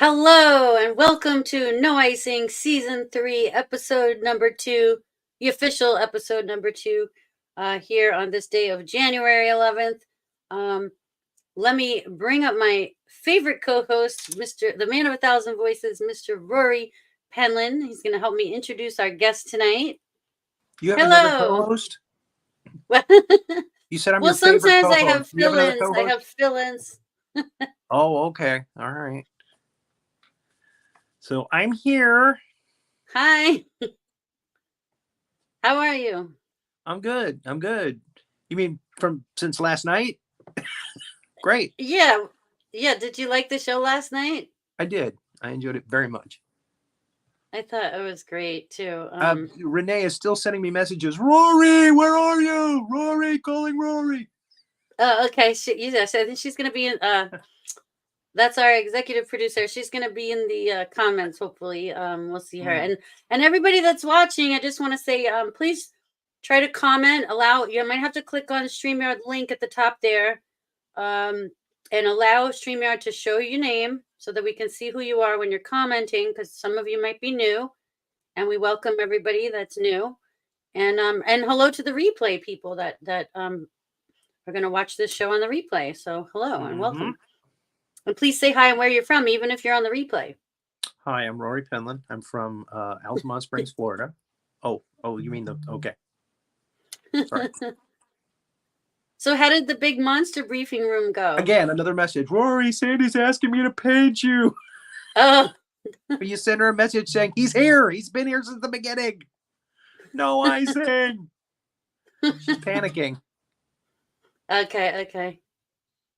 Hello and welcome to No Icing Season 3, Episode number 2, the official episode number 2, here on this day of January 11th. Let me bring up my favorite co-host, the man of 1,000 voices, Mr. Rory Penland. He's going to help me introduce our guest tonight. You have another co-host? You said I'm your favorite co-host. Sometimes I have fill-ins. Oh, okay. All right. So I'm here. Hi. How are you? I'm good. You mean since last night? Great. Yeah. Did you like the show last night? I did. I enjoyed it very much. I thought it was great too. Renee is still sending me messages. Rory, where are you? Rory, calling Rory. Oh, okay. So I think she's going to be in. That's our executive producer. She's going to be in the comments. Hopefully, we'll see her. And everybody that's watching, I just want to say, please try to comment. You might have to click on StreamYard link at the top there, and allow StreamYard to show your name so that we can see who you are when you're commenting, because some of you might be new, and we welcome everybody that's new. And hello to the replay people that are going to watch this show on the replay. So hello and welcome. And please say hi and where you're from, even if you're on the replay. Hi, I'm Rory Penland. I'm from Altamont Springs, Florida. Oh, you mean okay. Sorry. So how did the big monster briefing room go? Again, another message. Rory, Sandy's asking me to page you. Oh. You send her a message saying, he's here. He's been here since the beginning. No icing. She's panicking. Okay.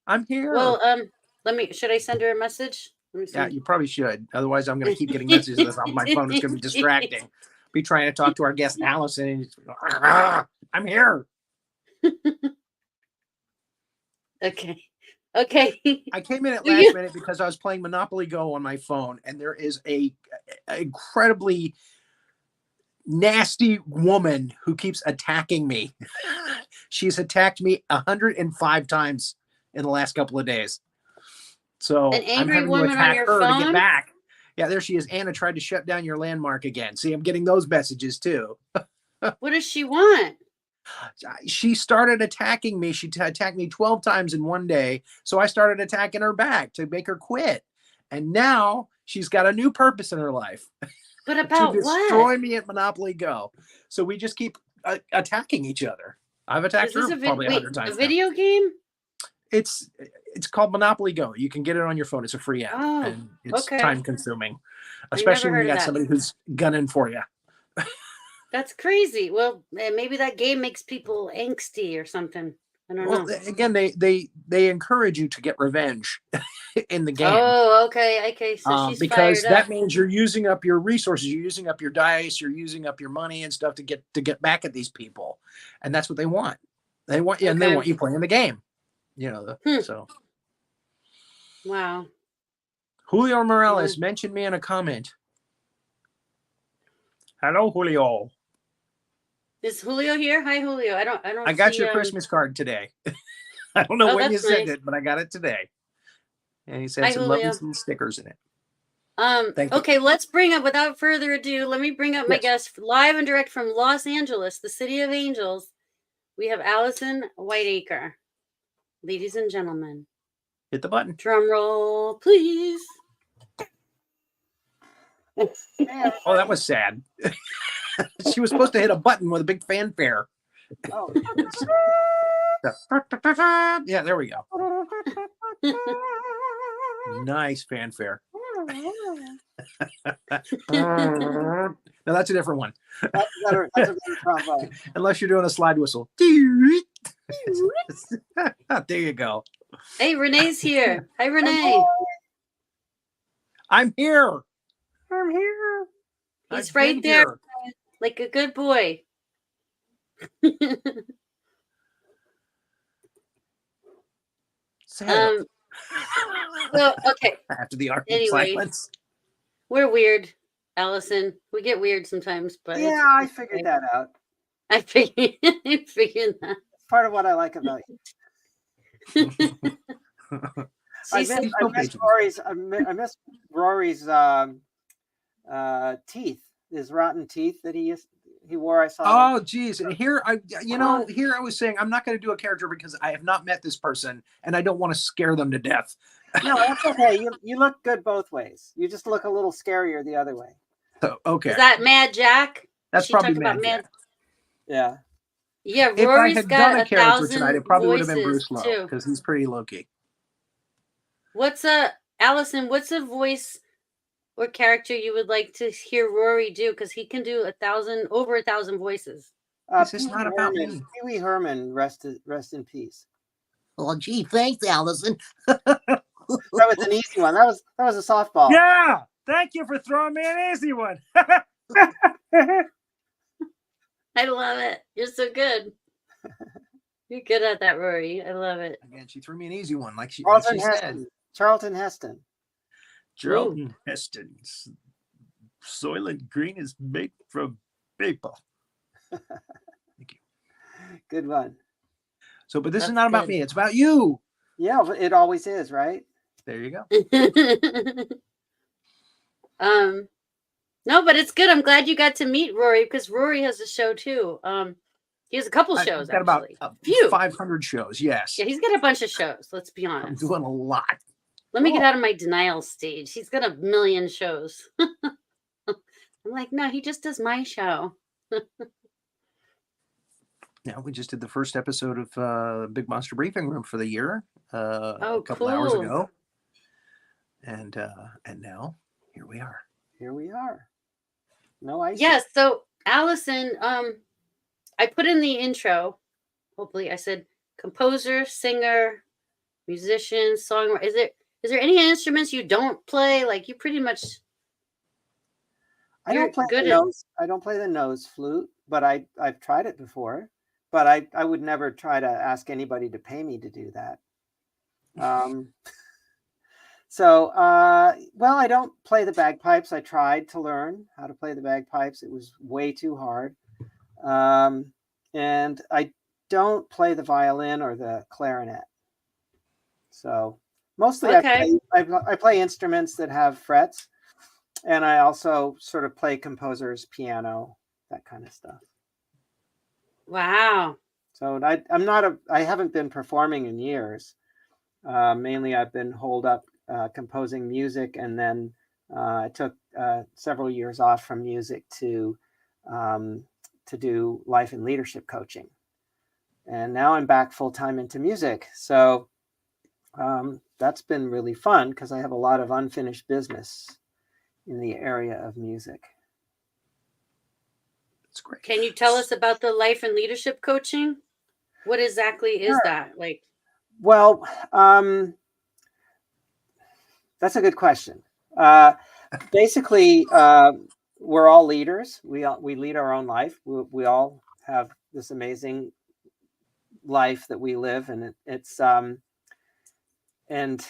I'm here. Well, should I send her a message? Yeah, you probably should. Otherwise, I'm going to keep getting messages on my phone. It's going to be distracting. Be trying to talk to our guest, Allison. And I'm here. Okay. I came in at last minute because I was playing Monopoly Go on my phone, and there is a incredibly nasty woman who keeps attacking me. She's attacked me 105 times in the last couple of days. So an angry I'm having woman to attack on your her phone? to get back. Yeah, there she is. Anna tried to shut down your landmark again. See, I'm getting those messages too. What does she want? She started attacking me. She attacked me 12 times in one day. So I started attacking her back to make her quit. And now she's got a new purpose in her life. But about to destroy me at Monopoly Go. So we just keep attacking each other. I've attacked her probably 100 times. A video game? It's called Monopoly Go. You can get it on your phone. It's a free app. Oh, and it's time consuming. I've Especially never when you heard got of that. somebody who's gunning for you. That's crazy. Well, maybe that game makes people angsty or something. I don't know. Again, they encourage you to get revenge in the game. Oh, okay. So she's because fired up. that means you're using up your resources, you're using up your dice, you're using up your money and stuff to get back at these people, and that's what they want. They want you, and they want you playing the game. So. Wow. Julio Morales mentioned me in a comment. Hello, Julio. Is Julio here? Hi, Julio. I don't. I got your Christmas card today. I don't know when you sent it, but I got it today. And he said some lovely some stickers in it. Okay, let's bring up, without further ado, let me bring up my guest live and direct from Los Angeles, the city of angels. We have Allison Whiteacre. Ladies and gentlemen. Hit the button. Drum roll, please. Oh, that was sad. She was supposed to hit a button with a big fanfare. Oh. Yeah, there we go. Nice fanfare. No, that's a different one. That's a better trombone. Unless you're doing a slide whistle. There you go. Hey, Renee's here. Hi, Renee. I'm here. I'm here. He's I've right been there, here. like a good boy. Sad. Well, okay. After the awkward Anyway. silence. We're weird, Allison. We get weird sometimes, but Yeah, I figured that out. I figured that. It's part of what I like about you. I miss Rory's teeth, his rotten teeth that he wore. I saw. Oh, geez. And here I was saying I'm not going to do a character because I have not met this person and I don't want to scare them to death. No, that's okay. You look good both ways. You just look a little scarier the other way. So, okay. Is that Mad Jack? That's probably Mad Jack. Yeah. Yeah, if Rory's I had got done a character tonight, it probably would have been Bruce too. Lowe because he's pretty low key. Allison, what's a voice or character you would like to hear Rory do? Because he can do over 1,000 voices. This is not about me. Pee Wee Herman, rest in peace. Oh, gee, thanks, Allison. That was an easy one. That was a softball. Yeah. Thank you for throwing me an easy one. I love it. You're so good. You're good at that, Rory. I love it. Again, she threw me an easy one, like she said. Charlton Heston. Charlton Heston's Soylent Green is made from paper. Thank you. Good one. So, but this is not about me. It's about you. Yeah, it always is, right? There you go. No, but it's good. I'm glad you got to meet Rory because Rory has a show too. He has a couple shows. I've got actually. about few 500 shows. Yes. Yeah, he's got a bunch of shows. Let's be honest. I'm doing a lot. Let me get out of my denial stage. He's got a million shows. I'm like, no, he just does my show. Yeah, we just did the first episode of Big Monster Briefing Room for the year a couple cool. hours ago, and now here we are. Here we are. No ice. Yes. So Allison, I put in the intro. Hopefully, I said composer, singer, musician, songwriter. Is there any instruments you don't play? Like you pretty much. I don't play the nose flute, but I've tried it before. But I would never try to ask anybody to pay me to do that. So, well, I don't play the bagpipes. I tried to learn how to play the bagpipes. It was way too hard. And I don't play the violin or the clarinet. So mostly I play instruments that have frets. And I also sort of play composer's piano, that kind of stuff. Wow. So I haven't been performing in years. Mainly I've been holed up composing music, and then I took several years off from music to do life and leadership coaching. And now I'm back full time into music. So that's been really fun because I have a lot of unfinished business in the area of music. That's great. Can you tell us about the life and leadership coaching? What exactly is that? Like, well, that's a good question. Basically, we're all leaders. We lead our own life. We all have this amazing life that we live, and it's and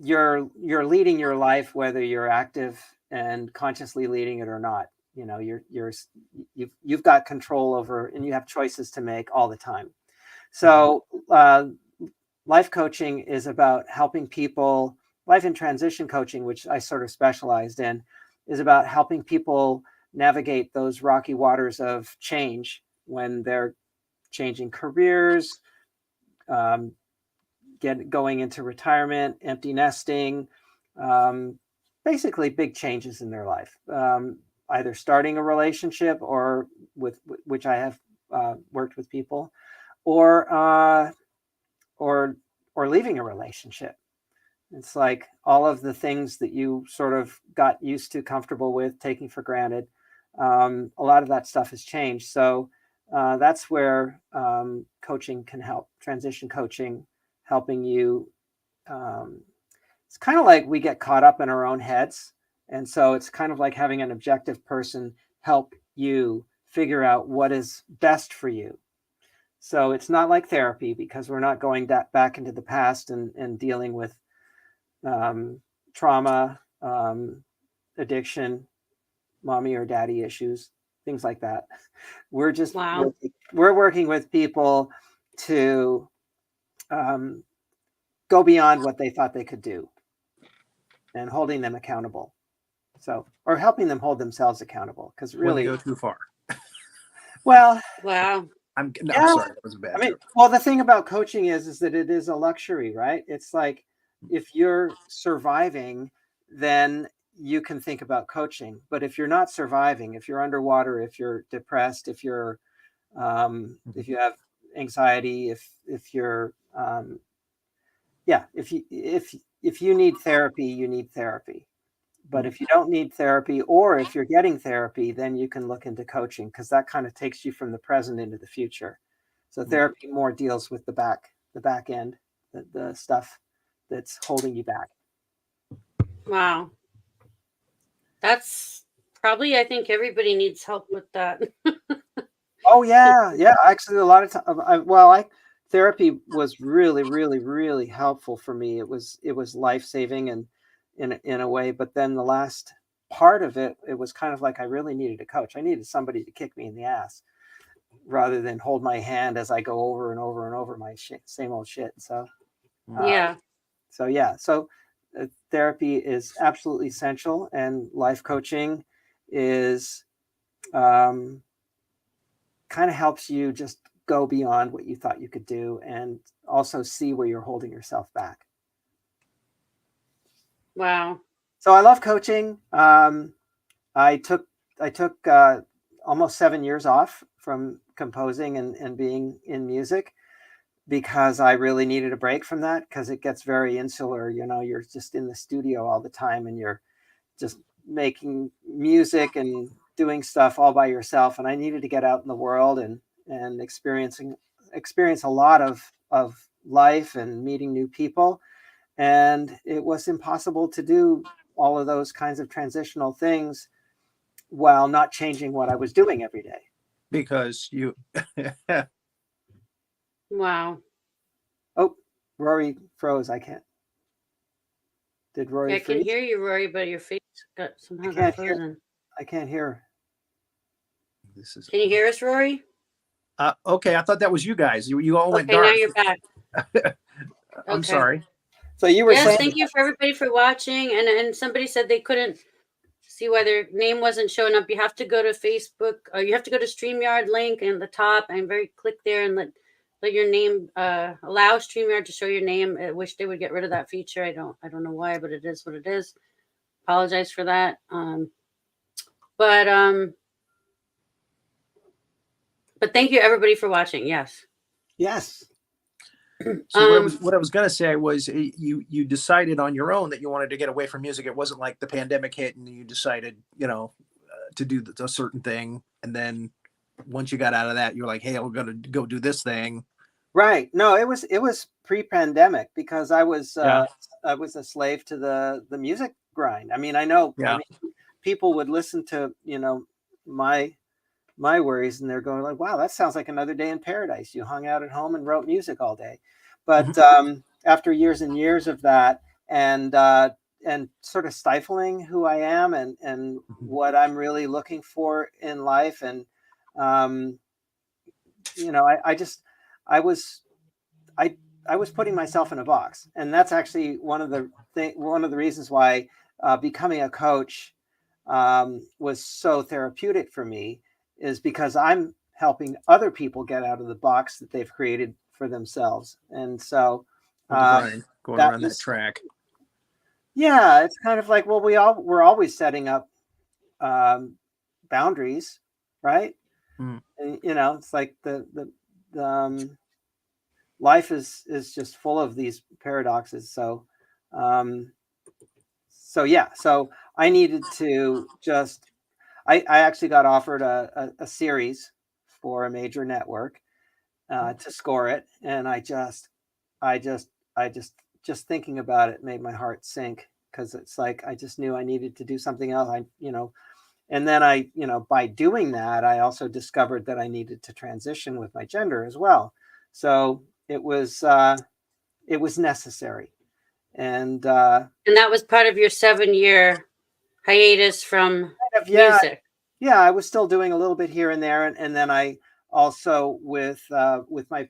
you're leading your life whether you're active and consciously leading it or not. You know, you've got control over, and you have choices to make all the time. So life coaching is about helping people. Life and transition coaching, which I sort of specialized in, is about helping people navigate those rocky waters of change when they're changing careers, going into retirement, empty nesting, basically big changes in their life. either starting a relationship or with which I have worked with people, or leaving a relationship. It's like all of the things that you sort of got used to, comfortable with, taking for granted. A lot of that stuff has changed. So that's where coaching can help. Transition coaching, helping you. It's kind of like we get caught up in our own heads. And so it's kind of like having an objective person help you figure out what is best for you. So it's not like therapy, because we're not going back into the past and dealing with trauma, addiction, mommy or daddy issues, things like that. We're just Wow. we're working with people to go beyond what they thought they could do, and holding them accountable. So, or helping them hold themselves accountable, because Wouldn't really, go too far. well, Wow. I'm yeah. sorry, that was a bad joke. Well, the thing about coaching is that it is a luxury, right? It's like, if you're surviving, then you can think about coaching. But if you're not surviving, if you're underwater, if you're depressed, if you have anxiety, if you're if you need therapy, you need therapy. But if you don't need therapy, or if you're getting therapy, then you can look into coaching, because that kind of takes you from the present into the future. So therapy more deals with the back end, the stuff that's holding you back. Wow. That's probably, I think everybody needs help with that. Oh yeah, yeah. Actually, a lot of time. Therapy was really, really, really helpful for me. It was life saving, and in a way. But then the last part of it, it was kind of like I really needed a coach. I needed somebody to kick me in the ass, rather than hold my hand as I go over and over and over my same old shit. So Yeah. So therapy is absolutely essential, and life coaching is kind of helps you just go beyond what you thought you could do, and also see where you're holding yourself back. Wow. So I love coaching. I took almost 7 years off from composing and being in music, because I really needed a break from that, because it gets very insular. You're just in the studio all the time, and you're just making music and doing stuff all by yourself. And I needed to get out in the world and experience a lot of life and meeting new people. And it was impossible to do all of those kinds of transitional things while not changing what I was doing every day. Because you Wow. Oh, Rory froze. I can't. Did Rory Yeah, I can freeze? hear you, Rory, but your face got somehow got frozen. I can't hear. this is Can you hear us, Rory? okay. I thought that was you guys. You all went Okay, dark. now you're back. I'm Okay. sorry. So you were Yes, saying, thank you for everybody for watching. And somebody said they couldn't see why their name wasn't showing up. You have to go to Facebook, or you have to go to StreamYard link in the top and click there and let your name allow StreamYard to show your name. I wish they would get rid of that feature. I don't know why, but it is what it is. Apologize for that. But thank you everybody for watching. Yes. yes. So what I was gonna say was you decided on your own that you wanted to get away from music. It wasn't like the pandemic hit and you decided to do a certain thing, and then once you got out of that, you're like, hey, we're gonna go do this thing. Right. No, it was pre-pandemic, because I was Yeah. a slave to the music grind. I mean, I know. Yeah. I mean, people would listen to my worries, and they're going like, wow, that sounds like another day in paradise. You hung out at home and wrote music all day. But after years and years of that, and sort of stifling who I am and what I'm really looking for in life, and I was putting myself in a box, and that's actually one of the reasons why becoming a coach was so therapeutic for me, is because I'm helping other people get out of the box that they've created for themselves. And so Going around that track. Yeah, it's kind of like, well, we're always setting up boundaries, right? Mm. And, you know, it's like the life is just full of these paradoxes. So yeah, so I needed to just I actually got offered a series for a major network to score it, and I just just thinking about it made my heart sink, because it's like I just knew I needed to do something else. And then by doing that, I also discovered that I needed to transition with my gender as well. So it was necessary. And that was part of your 7-year hiatus from yeah, music. yeah, I was still doing a little bit here and there, and then I also with my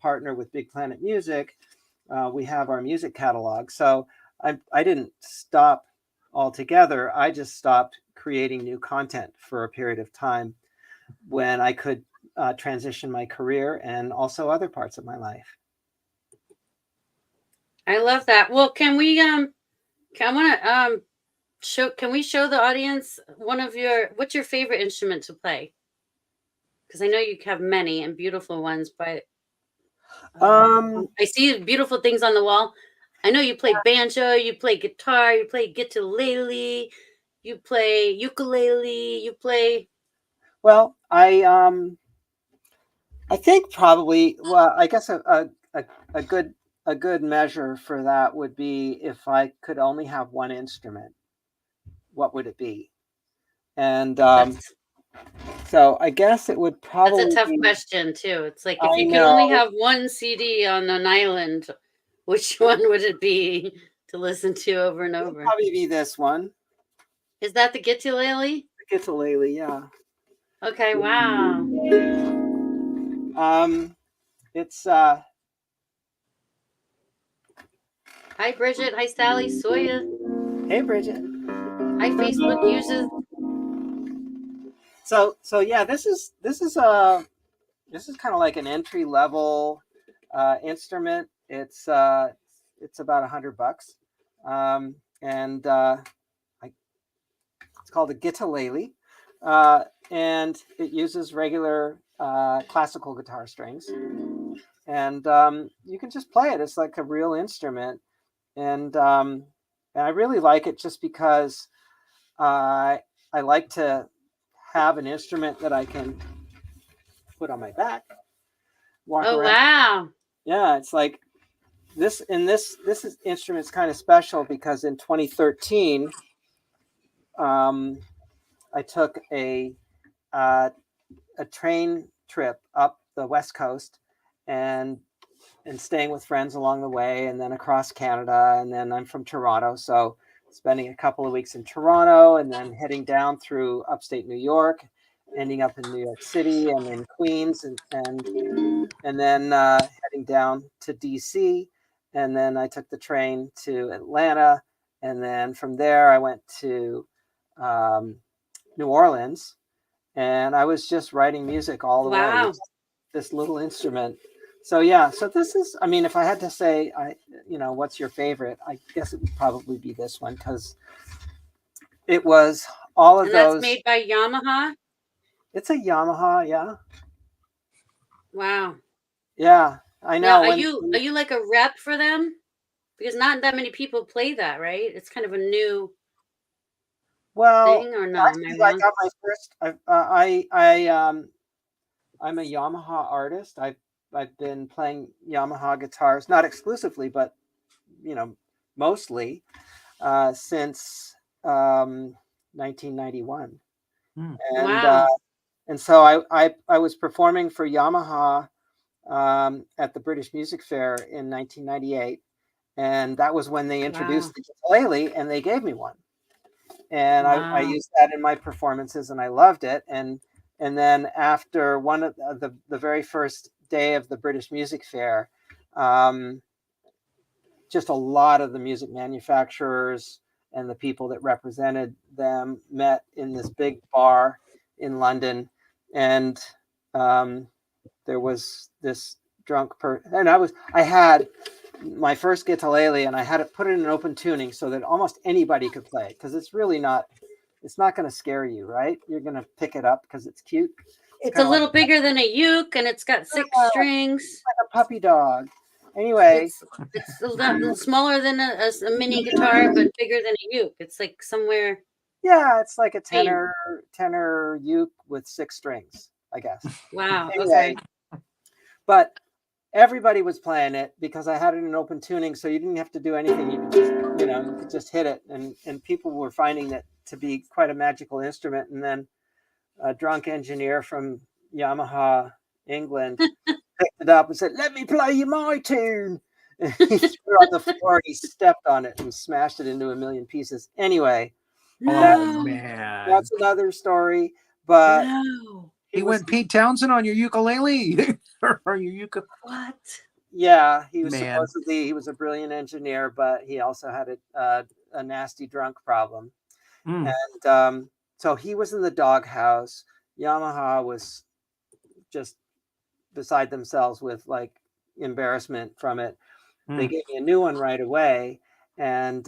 partner with Big Planet Music, we have our music catalog. So I didn't stop altogether. I just stopped creating new content for a period of time when I could transition my career and also other parts of my life. I love that. Well, can we can I want to can we show the audience what's your favorite instrument to play? Because I know you have many and beautiful ones, but I see beautiful things on the wall. I know you play banjo, you play guitar, you play ukulele, you play ukulele, you play. Well, I think probably, well, I guess a good measure for that would be if I could only have one instrument, what would it be? And so I guess it would That's a probably tough be, question too. It's like if I you could only know, have one CD on an island, which one would it be to listen to over and it would over? probably be this one, Is that the ukulele? the ukulele, yeah. Okay, wow. It's Hi Bridget, hi Sally, Soya, hey Bridget. hi Facebook users. So yeah, this is kind of like an entry level instrument. It's about $100, and it's called a guitarlele, and it uses regular classical guitar strings, and you can just play it. It's like a real instrument, and I really like it just because I like to have an instrument that I can put on my back, walk Oh around. wow. Yeah, it's like this instrument's kind of special because in 2013, I took uh, a train trip up the West Coast, and staying with friends along the way, and then across Canada, and then I'm from Toronto, so spending a couple of weeks in Toronto, and then heading down through upstate New York, ending up in New York City and in Queens, and then heading down to DC, and then I took the train to Atlanta, and then from there I went to New Orleans, and I was just writing music all the way Wow. with this little instrument. So yeah, so this is, I mean, if I had to say, what's your favorite? I guess it would probably be this one, because it was all of And that's those. made by Yamaha? It's a Yamaha, yeah. Wow. Yeah, I Now, know. are you like a rep for them? Because not that many people play that, right? It's kind of a new Well, thing, or no? Am I actually, I wrong? got my first. I'm a Yamaha artist. I've been playing Yamaha guitars, not exclusively, but mostly since 1991. Hmm. And Wow. and so I was performing for Yamaha at the British Music Fair in 1998, and that was when they introduced Wow. the ukulele, and they gave me one, and I Wow. used that in my performances, and I loved it. And then after one of the very first day of the British Music Fair, um, just a lot of the music manufacturers and the people that represented them met in this big bar in London, and there was this drunk person, and I had my first guitarlele, and I had it put it in an open tuning so that almost anybody could play it, because it's really not it's not going to scare you, right? You're going to pick it up because it's cute. It's a kinda little bigger than a uke, and it's got 6 strings. like a puppy dog. Anyway, It's a little smaller than a mini guitar, but bigger than a uke. It's like somewhere. yeah, it's like a Hey. tenor uke with 6 strings, I guess. Wow. Anyway, Okay. but everybody was playing it because I had it in open tuning, so you didn't have to do anything. You could just, you could just hit it, and people were finding it to be quite a magical instrument. And then a drunk engineer from Yamaha, England, picked it up and said, "Let me play you my tune." And he threw it on the floor, and he stepped on it and smashed it into a million pieces. Anyway, Oh man, that's another story. But No. he went Pete Townsend on your ukulele or your ukulele. What? Yeah, he was Man. supposedly he was a brilliant engineer, but he also had a nasty drunk problem. And so he was in the doghouse. Yamaha was just beside themselves with like embarrassment from it. They gave me a new one right away, and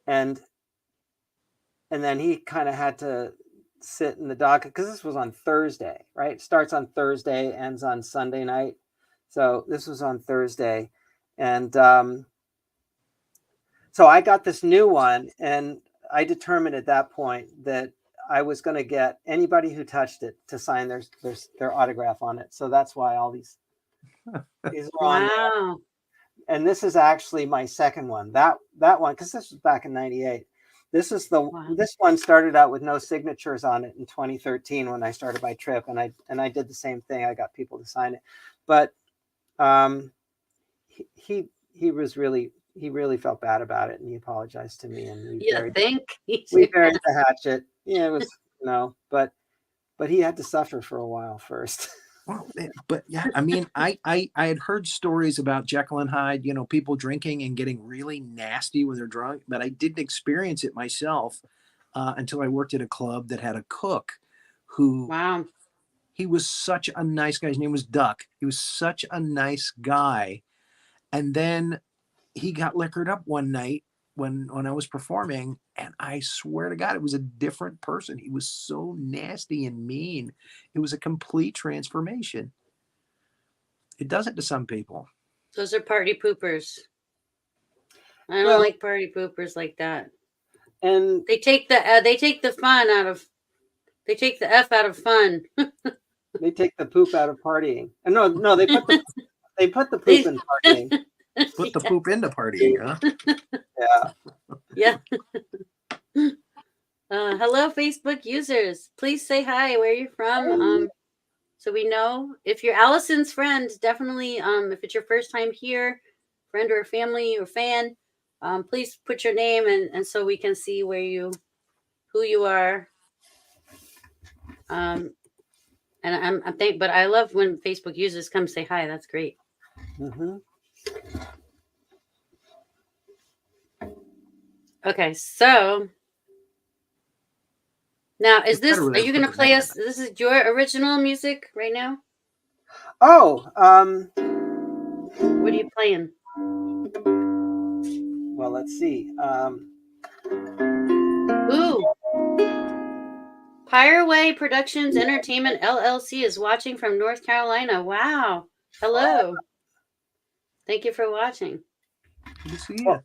and then he kind of had to sit in the dog because this was on Thursday, right? It starts on Thursday, ends on Sunday night. So this was on Thursday, and so I got this new one, and I determined at that point that I was going to get anybody who touched it to sign their autograph on it. So that's why all these are on there. Wow. And this is actually my second one. That one, because this was back in '98. This one started out with no signatures on it in 2013 when I started my trip, and I did the same thing. I got people to sign it, but he really felt bad about it, and he apologized to me, and we buried the hatchet. Yeah, it was but he had to suffer for a while first. Well, but yeah, I mean, I had heard stories about Jekyll and Hyde, people drinking and getting really nasty when they're drunk, but I didn't experience it myself until I worked at a club that had a cook who, wow, he was such a nice guy. His name was Duck. He was such a nice guy. And then he got liquored up one night when I was performing, and I swear to God, it was a different person. He was so nasty and mean. It was a complete transformation. It does it to some people. Those are party poopers. I don't like party poopers like that. And they take the fun out of. They take the F out of fun. They take the poop out of partying. No, they put the poop in partying. Put the poop into partying, huh? Yeah. Hello, Facebook users. Please say hi. Where you're from. So we know if you're Allison's friend, definitely. If it's your first time here, friend or family or fan, please put your name and so we can see who you are. And but I love when Facebook users come say hi. That's great. Mm-hmm. Okay, so now are you going to play us? This is your original music right now? Oh, what are you playing? Well, let's see. Ooh. Pireway Productions Entertainment LLC is watching from North Carolina. Wow. Hello. Thank you for watching. Good to see you.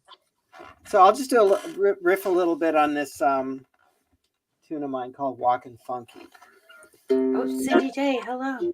So I'll just do a riff a little bit on this tune of mine called Walkin' Funky. Oh, Cindy J, hello.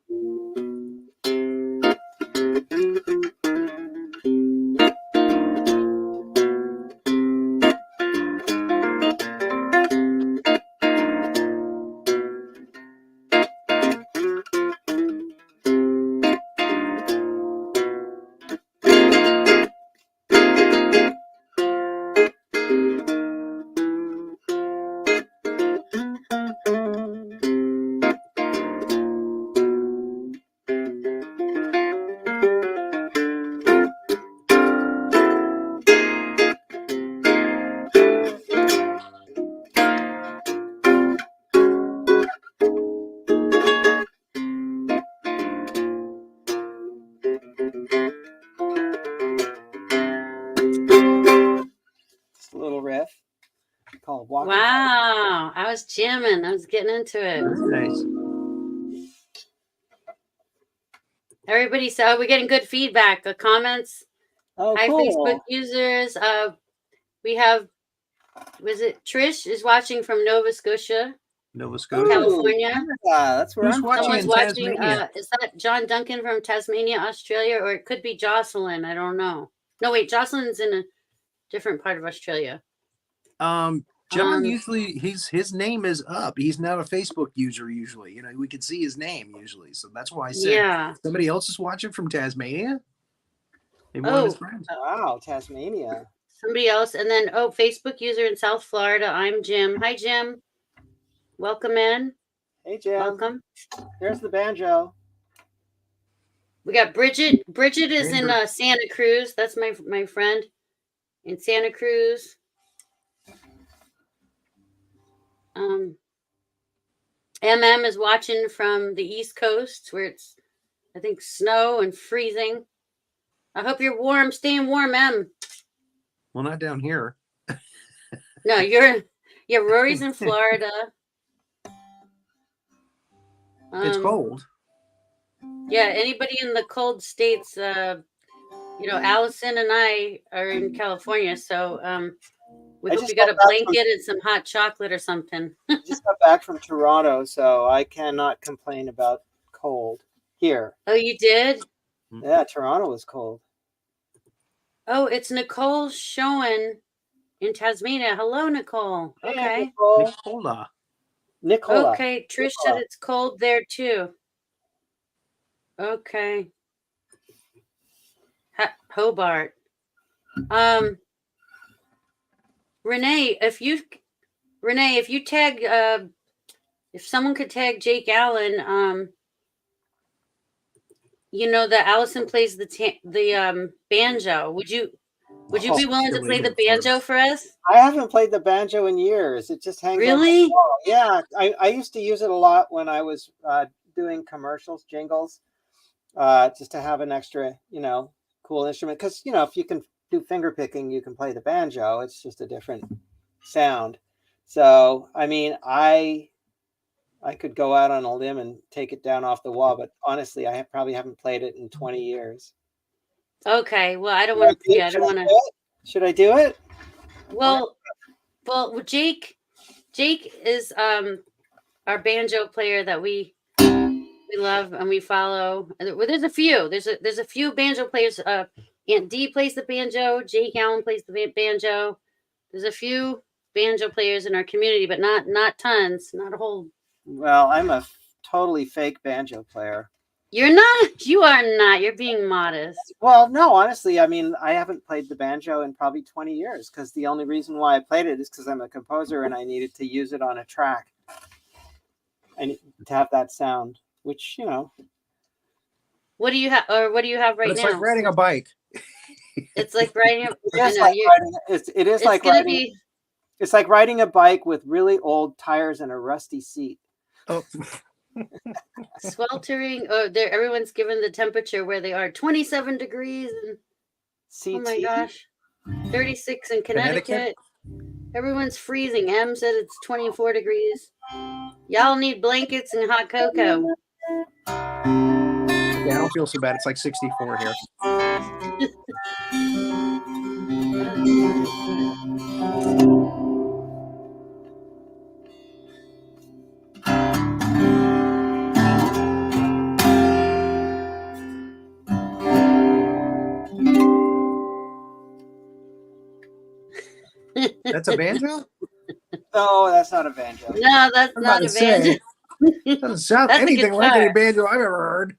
walking. Wow. I was jamming. I was getting into it. Nice. Everybody said we're getting good feedback. The comments. Oh, Hi, cool. Facebook users. We have, was it Trish is watching from Nova Scotia, Nova Scotia. California. Yeah, that's where Who's I'm watching from. Someone's in watching. Tasmania? Is that John Duncan from Tasmania, Australia, or it could be Jocelyn? I don't know. No, wait, Jocelyn's in a different part of Australia. John usually his name is up. He's not a Facebook user usually. You know, we can see his name usually. So that's why I said Yeah. somebody else is watching from Tasmania. Maybe one of his friends. Wow, Tasmania. Somebody else. And then, Facebook user in South Florida. I'm Jim. Hi, Jim. Welcome in. Hey, Jim. Welcome. Here's the banjo. We got Bridget. Bridget is in Santa Cruz. That's my friend in Santa Cruz. MM is watching from the East Coast where it's, I think, snow and freezing. I hope you're warm, staying warm, M. Well, not down here. No, Rory's in Florida. It's cold. Yeah, anybody in the cold states, Allison and I are in California, so we hope you got a blanket and some hot chocolate or something. I just got back from Toronto, so I cannot complain about cold here. Oh, you did? Yeah, Toronto was cold. Oh, it's Nicole Schoen in Tasmania. Hello, Nicole. Hey, Okay. Nicola. Okay, Trish said it's cold there too. Okay. Hobart. Renee, if you tag, if someone could tag Jake Allen, that Allison plays the banjo. Would you be willing to play the banjo for us? I haven't played the banjo in years. It just hangs. Really? On the wall. Yeah, I used to use it a lot when I was doing commercials, jingles, just to have an extra, cool instrument. Because if you can do finger picking, you can play the banjo. It's just a different sound. So I mean, I could go out on a limb and take it down off the wall, but honestly, I probably haven't played it in 20 years. Okay, well, I don't want to. Yeah, I don't want to. Should I do it? Well, Jake is our banjo player that we love and we follow. Well, there's a few. There's a few banjo players. Aunt Dee plays the banjo. Jake Allen plays the banjo. There's a few banjo players in our community, but not tons. Not a whole. Well, I'm a totally fake banjo player. You're not. You are not. You're being modest. Well, no, honestly, I mean, I haven't played the banjo in probably 20 years because the only reason why I played it is because I'm a composer and I needed to use it on a track. I need to have that sound, which, What do you have, or what do you have right It's now? like riding a bike. It's like riding. It's like riding a bike with really old tires and a rusty seat. Oh. Sweltering. Oh, everyone's given the temperature where they are. 27 degrees and oh my gosh, 36 in Connecticut. Everyone's freezing. M said it's 24 degrees. Y'all need blankets and hot cocoa. Yeah, I don't feel so bad. It's like 64 here. That's a banjo? No, that's not a banjo. No, that's not a banjo. Doesn't sound anything like any banjo I've ever heard.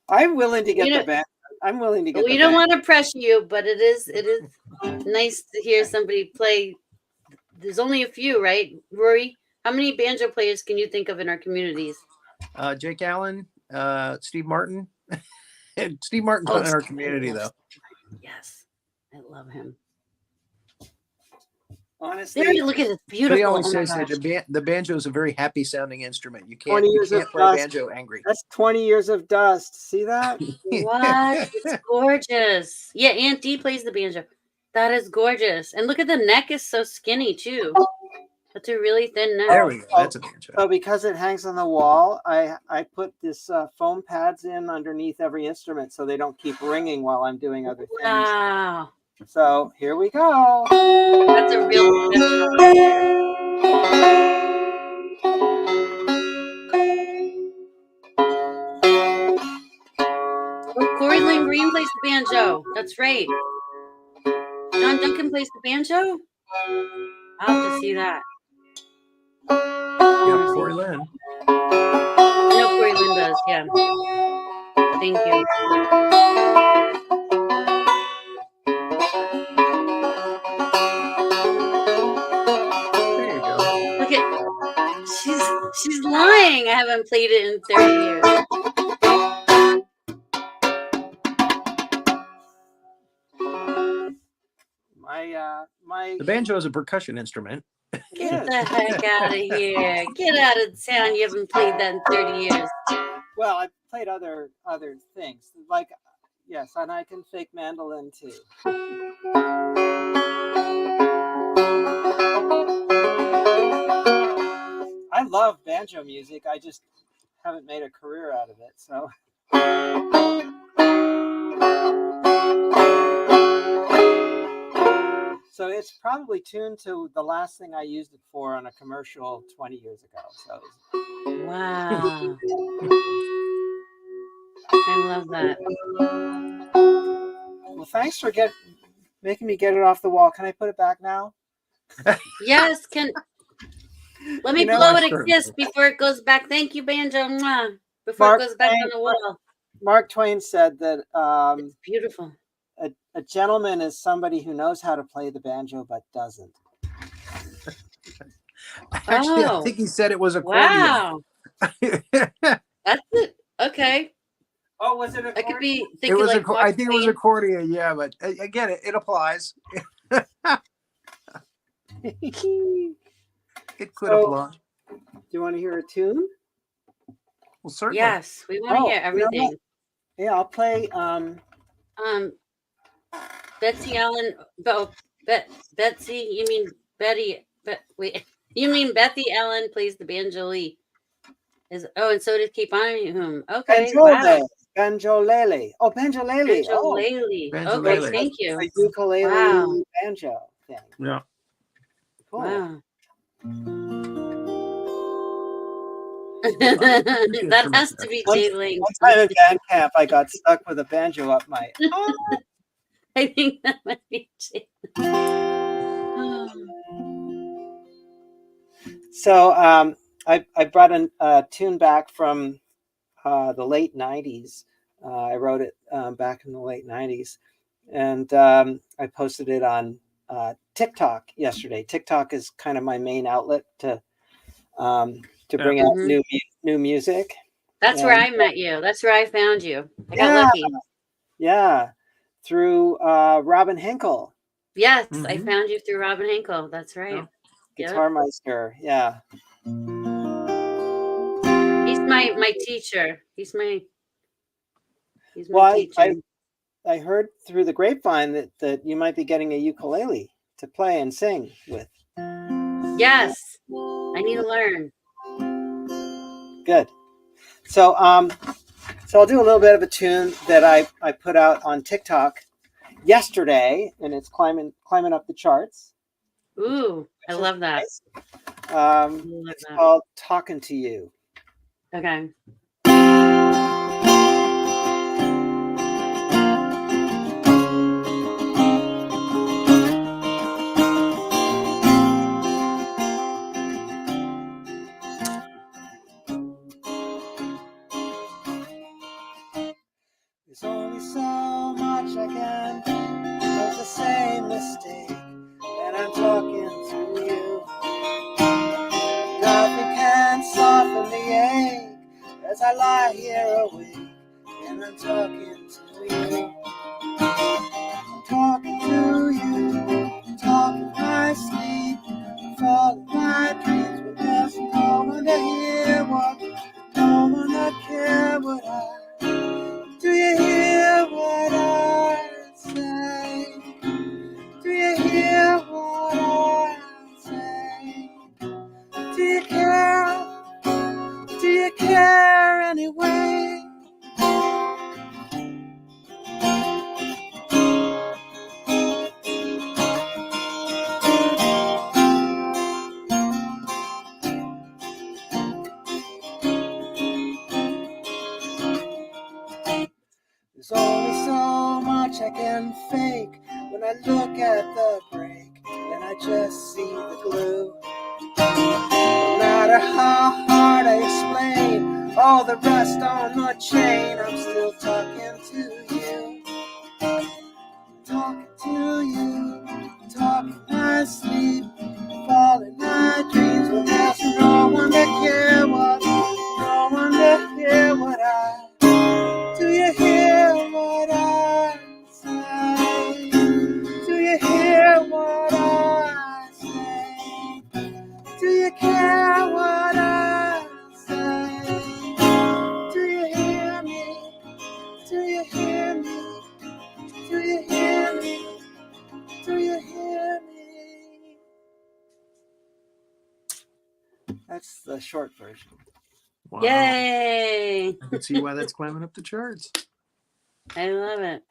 I'm willing to get the banjo. I'm willing to get. We don't want to pressure you, but it is nice to hear somebody play. There's only a few, right, Rory? How many banjo players can you think of in our communities? Jake Allen, Steve Martin. Steve Martin's not in our community, though. Yes, I love him. Honestly, there, look at this beautiful. He always says that the banjo is a very happy sounding instrument. You can't play banjo angry. That's 20 years of dust. See that? What? It's gorgeous. Yeah, Aunt Dee plays the banjo. That is gorgeous. And look at the neck is so skinny too. That's a really thin neck. There we go. That's a banjo. So because it hangs on the wall, I put this foam pads in underneath every instrument so they don't keep ringing while I'm doing other things. Wow. So here we go. That's a real professional right there. Oh, Corey Lynn Green plays the banjo. That's right. John Duncan plays the banjo? I'll have to see that. Yeah, Corey Lynn. I know Corey Lynn does, yeah. Thank you. There you go. Look at she's lying. I haven't played it in 30 years. The banjo is a percussion instrument. Get the heck out of here. Get out of town. You haven't played that in 30 years. Well, I've played other things. Like, yes, and I can fake mandolin too. I love banjo music. I just haven't made a career out of it. So it's probably tuned to the last thing I used it for on a commercial 20 years ago. So wow. I love that. Well, thanks for making me get it off the wall. Can I put it back now? Yes, let me blow it a kiss before it goes back. Thank you, banjo. Mwah. Before it goes back on the wall. Mark Twain said that it's beautiful. A gentleman is somebody who knows how to play the banjo but doesn't. Actually, I think he said it was accordion. Wow. That's it. Okay. Oh, was it accordion? I could be It thinking was like I think it was accordion, yeah, but again, it applies. It could apply. Do you want to hear a tune? Well, certainly. Yes, we want to hear everything. Yeah, I'll play. Betsy Allen. Betsy. You mean Betty? Wait. You mean Bethy Allen plays the banjoli? And so did Keep On Whom. Okay. Wow. Banjolele. Oh, banjolele. Banjolele. Banjolele. Okay, thank you. A ukulele banjo thing. Yeah. Cool. Wow. That has to be Jay Ling. One time at band camp, I got stuck with a banjo up my. I think that might be Jay. So I brought a tune back from the late 90s. I wrote it back in the late 90s. And I posted it on TikTok yesterday. TikTok is kind of my main outlet to bring out new music. That's where I met you. That's where I found you. I got lucky. Yeah, through Robin Hinkle. Yes, I found you through Robin Hinkle. That's right. Guitar Meister. Yeah. He's my teacher. He's my teacher. I heard through the grapevine that you might be getting a ukulele to play and sing with. Yes, I need to learn. Good. So I'll do a little bit of a tune that I put out on TikTok yesterday, and it's climbing up the charts. Ooh, I love that. It's called "Talking to You." Okay. There's only so much I can do of the same mistake, and I'm talking to you. Nothing can soften the ache as I lie here awake, and I'm talking to you. I'm talking to you, I'm talking my sleep, I'm falling my dreams, but there's no one to hear no one to care what I. Do you hear what I say? Do There's only so much I can fake when I look at the break and I just see the glue. No matter how hard I explain all the rest on the chain, I'm still talking to you. Talking to you, talking in my sleep, fall in my dreams, but there's no one to hear what, no one to hear what I. Do you hear what I say? Do you hear what I say? Do you care what I say? Do you hear me? Do you hear me? Do you hear me? Do you hear me? That's the short version. Wow. Yay! I can see why that's climbing up the charts. I love it.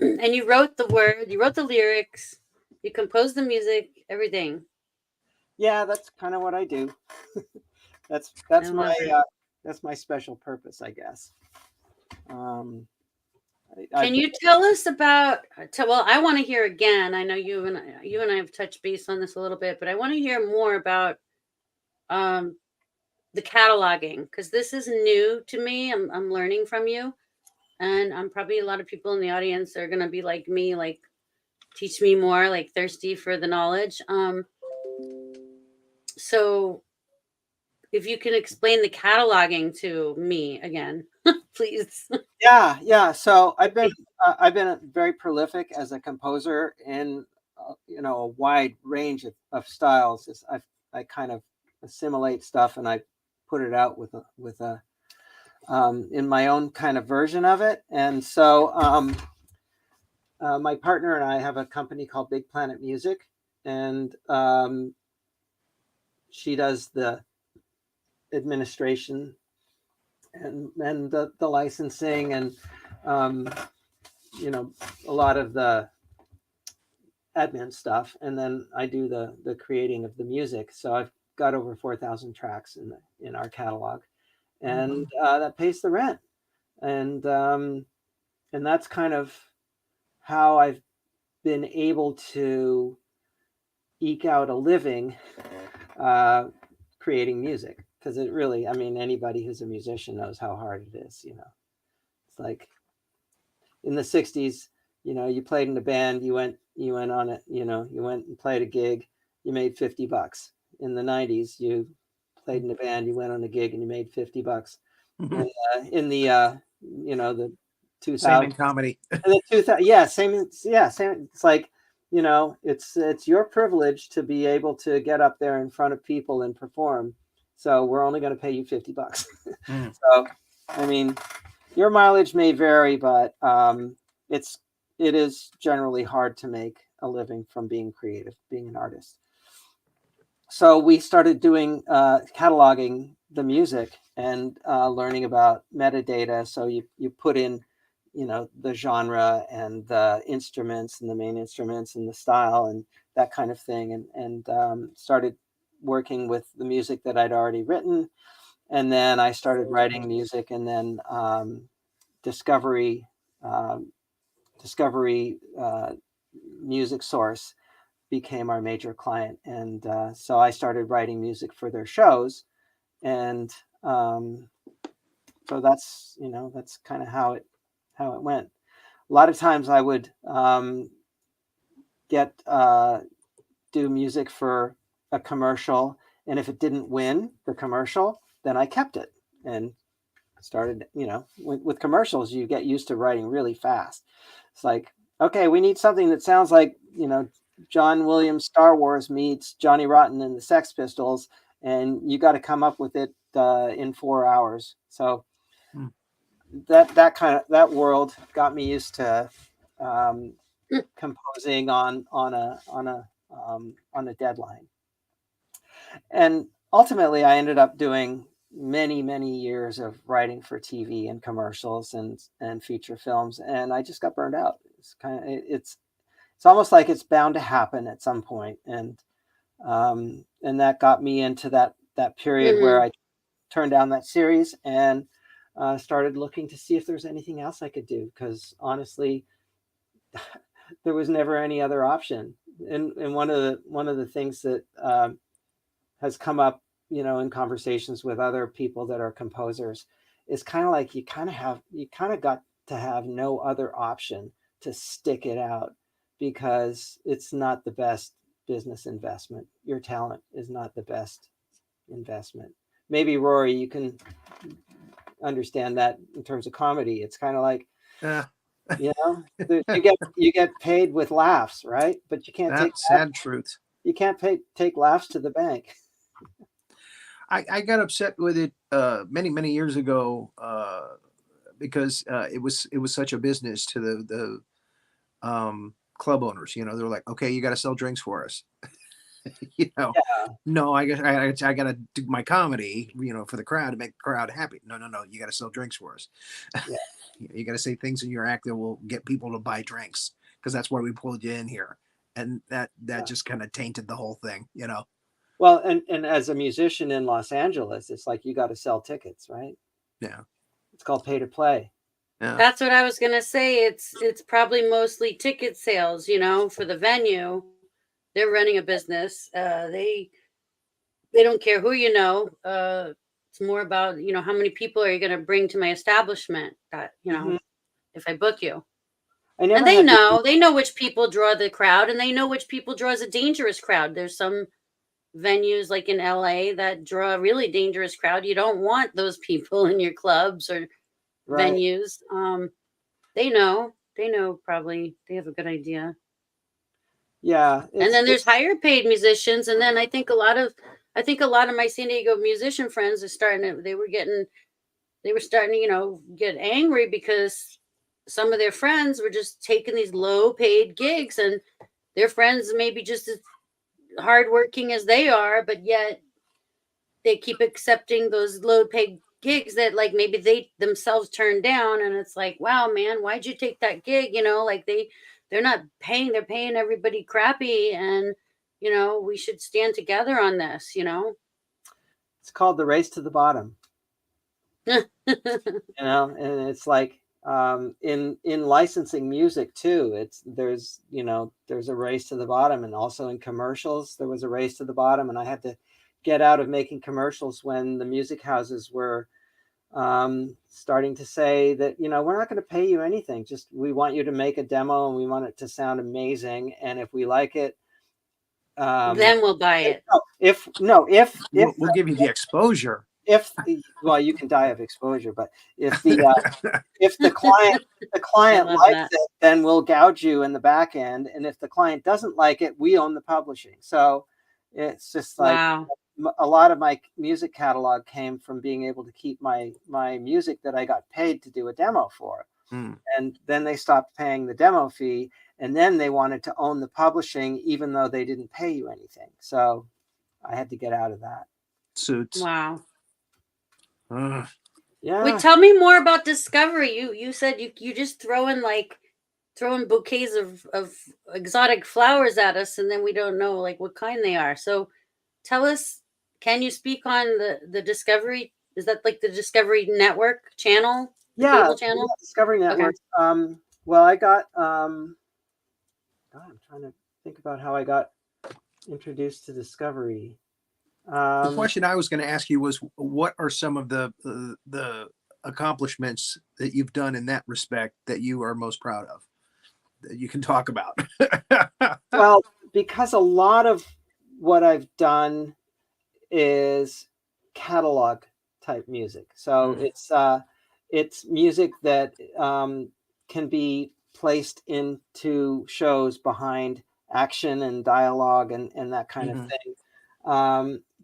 And you wrote the word, you wrote the lyrics, you composed the music, everything. Yeah, that's kind of what I do. that's I love it. that's my special purpose, I guess. Can you tell us about? Well, I want to hear again. I know you and I have touched base on this a little bit, but I want to hear more about the cataloging, because this is new to me. I'm learning from you, and I'm probably a lot of people in the audience are gonna be like me, like teach me more, like thirsty for the knowledge. So if you can explain the cataloging to me again, please. Yeah. So I've been very prolific as a composer in a wide range of styles. I kind of assimilate stuff and I put it out with a in my own kind of version of it. And so my partner and I have a company called Big Planet Music, and she does the administration and the licensing and a lot of the admin stuff, and then I do the creating of the music. So I've got over 4,000 tracks in our catalog, and that pays the rent, and that's kind of how I've been able to eke out a living creating music, because it really, I mean, anybody who's a musician knows how hard it is. It's like in the 60s, you played in a band, you went on it, you went and played a gig, you made $50. In the 90s, you played in a band, you went on a gig and you made $50. And, in the the 2000s, Same in comedy. the 2000, yeah, same. It's like, it's your privilege to be able to get up there in front of people and perform. So we're only going to pay you $50. So, I mean, your mileage may vary, but it is generally hard to make a living from being creative, being an artist. So we started doing cataloging the music and learning about metadata. So you put in, the genre and the instruments and the main instruments and the style and that kind of thing, and started working with the music that I'd already written. And then I started writing music, and then Discovery Music Source became our major client, and so I started writing music for their shows, and so that's kind of how it went. A lot of times I would do music for a commercial, and if it didn't win the commercial, then I kept it and started, with commercials, you get used to writing really fast. It's like, okay, we need something that sounds like, John Williams' Star Wars meets Johnny Rotten and the Sex Pistols, and you got to come up with it in 4 hours. So that world got me used to composing on a deadline. And ultimately, I ended up doing many years of writing for TV and commercials and feature films, and I just got burned out. It's almost like it's bound to happen at some point, and that got me into that period where I turned down that series, and started looking to see if there's anything else I could do, because honestly, there was never any other option. And one of the things that has come up, in conversations with other people that are composers, is kind of like you kind of got to have no other option to stick it out, because it's not the best business investment. Your talent is not the best investment. Maybe Rory, you can understand that in terms of comedy. It's kind of like, Yeah, you get paid with laughs, right? But you can't take that's sad truth. you can't take laughs to the bank. I got upset with it many years ago because it was such a business to the club owners. They were like, okay, you got to sell drinks for us. Yeah. No, I guess I got to do my comedy, for the crowd, to make the crowd happy. No, you got to sell drinks for us. Yeah. You got to say things in your act that will get people to buy drinks, because that's why we pulled you in here. And that just kind of tainted the whole thing. Well, and as a musician in Los Angeles, it's like you got to sell tickets, right? Yeah. It's called pay to play. Yeah. That's what I was gonna say. It's probably mostly ticket sales, for the venue. They're running a business. They don't care who you know. It's more about, how many people are you gonna bring to my establishment that, Mhm. if I book you. I never And they had know which people draw the crowd, and they know which people draws a dangerous crowd. There's some venues like in LA that draw a really dangerous crowd. You don't want those people in your clubs or right. venues. They know probably they have a good idea. Yeah. And then there's higher paid musicians, and then I think a lot of my San Diego musician friends are they were starting to, get angry because some of their friends were just taking these low paid gigs, and their friends maybe just as hardworking as they are, but yet they keep accepting those low paid gigs that like maybe they themselves turned down. And it's like, wow, man, why'd you take that gig? Like they're not paying, they're paying everybody crappy. And we should stand together on this. It's called the race to the bottom. And it's like, in licensing music too, there's a race to the bottom. And also in commercials there was a race to the bottom, and I had to get out of making commercials when the music houses were starting to say that, we're not going to pay you anything, just we want you to make a demo and we want it to sound amazing, and if we like it, Then we'll buy it. if We'll give you the exposure. well, you can die of exposure, but if the client love likes that. it, then we'll gouge you in the back end, and if the client doesn't like it, we own the publishing. So it's just like, Wow. a lot of my music catalog came from being able to keep my music that I got paid to do a demo for. And then they stopped paying the demo fee, and then they wanted to own the publishing even though they didn't pay you anything. So I had to get out of that. Suits. Wow. Ugh. Yeah. Wait, tell me more about Discovery. You said you just throwing bouquets of exotic flowers at us, and then we don't know like what kind they are. So tell us, can you speak on the Discovery? Is that like the Discovery Network channel? The cable channel? Discovery Network. Well, I got God, I'm trying to think about how I got introduced to Discovery. The question I was going to ask you was, what are some of the accomplishments that you've done in that respect that you are most proud of, that you can talk about? Well, because a lot of what I've done is catalog type music. So it's music that can be placed into shows behind action and dialogue and that kind of thing.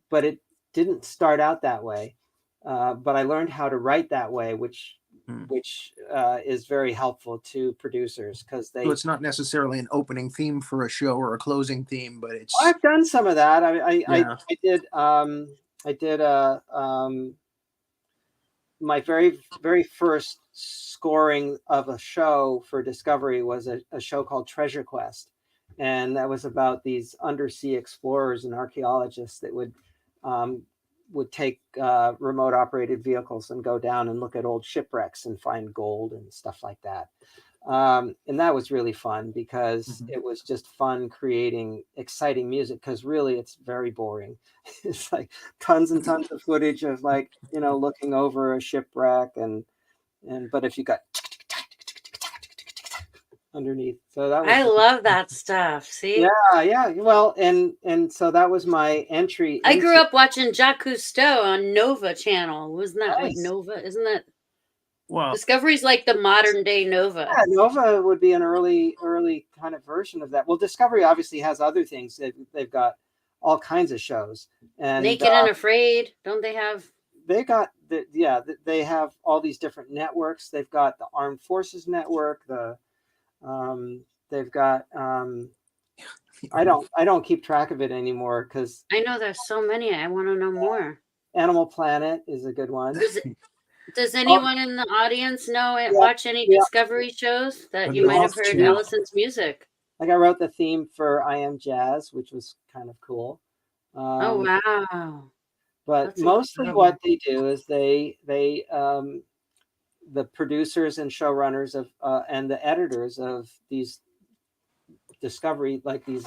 But it didn't start out that way. But I learned how to write that way, which is very helpful to producers, because So it's not necessarily an opening theme for a show or a closing theme, but it's. I've done some of that. I did. My very first scoring of a show for Discovery was a show called Treasure Quest, and that was about these undersea explorers and archaeologists that would would take remote operated vehicles and go down and look at old shipwrecks and find gold and stuff like that. And that was really fun because it was just fun creating exciting music, because really it's very boring. It's like tons and tons of footage of, like, looking over a shipwreck but if you got underneath, so that was I love that stuff. See, yeah. Well, and so that was my entry. I grew up watching Jacques Cousteau on Nova channel. Wasn't that like Nice. Nova? Isn't that Well, Discovery's like the modern day Nova? Yeah, Nova would be an early kind of version of that. Well, Discovery obviously has other things. They've got all kinds of shows. And Naked and Afraid, don't they have? They got they have all these different networks. They've got the Armed Forces Network. They've got I don't keep track of it anymore because I know there's so many. I want to know more. Animal Planet is a good one. Does anyone in the audience know and watch any Discovery shows that you might have heard Allison's music? Like, I wrote the theme for I Am Jazz, which was kind of cool. Oh wow! But That's mostly incredible. what they do is they the producers and showrunners of and the editors of these Discovery, like these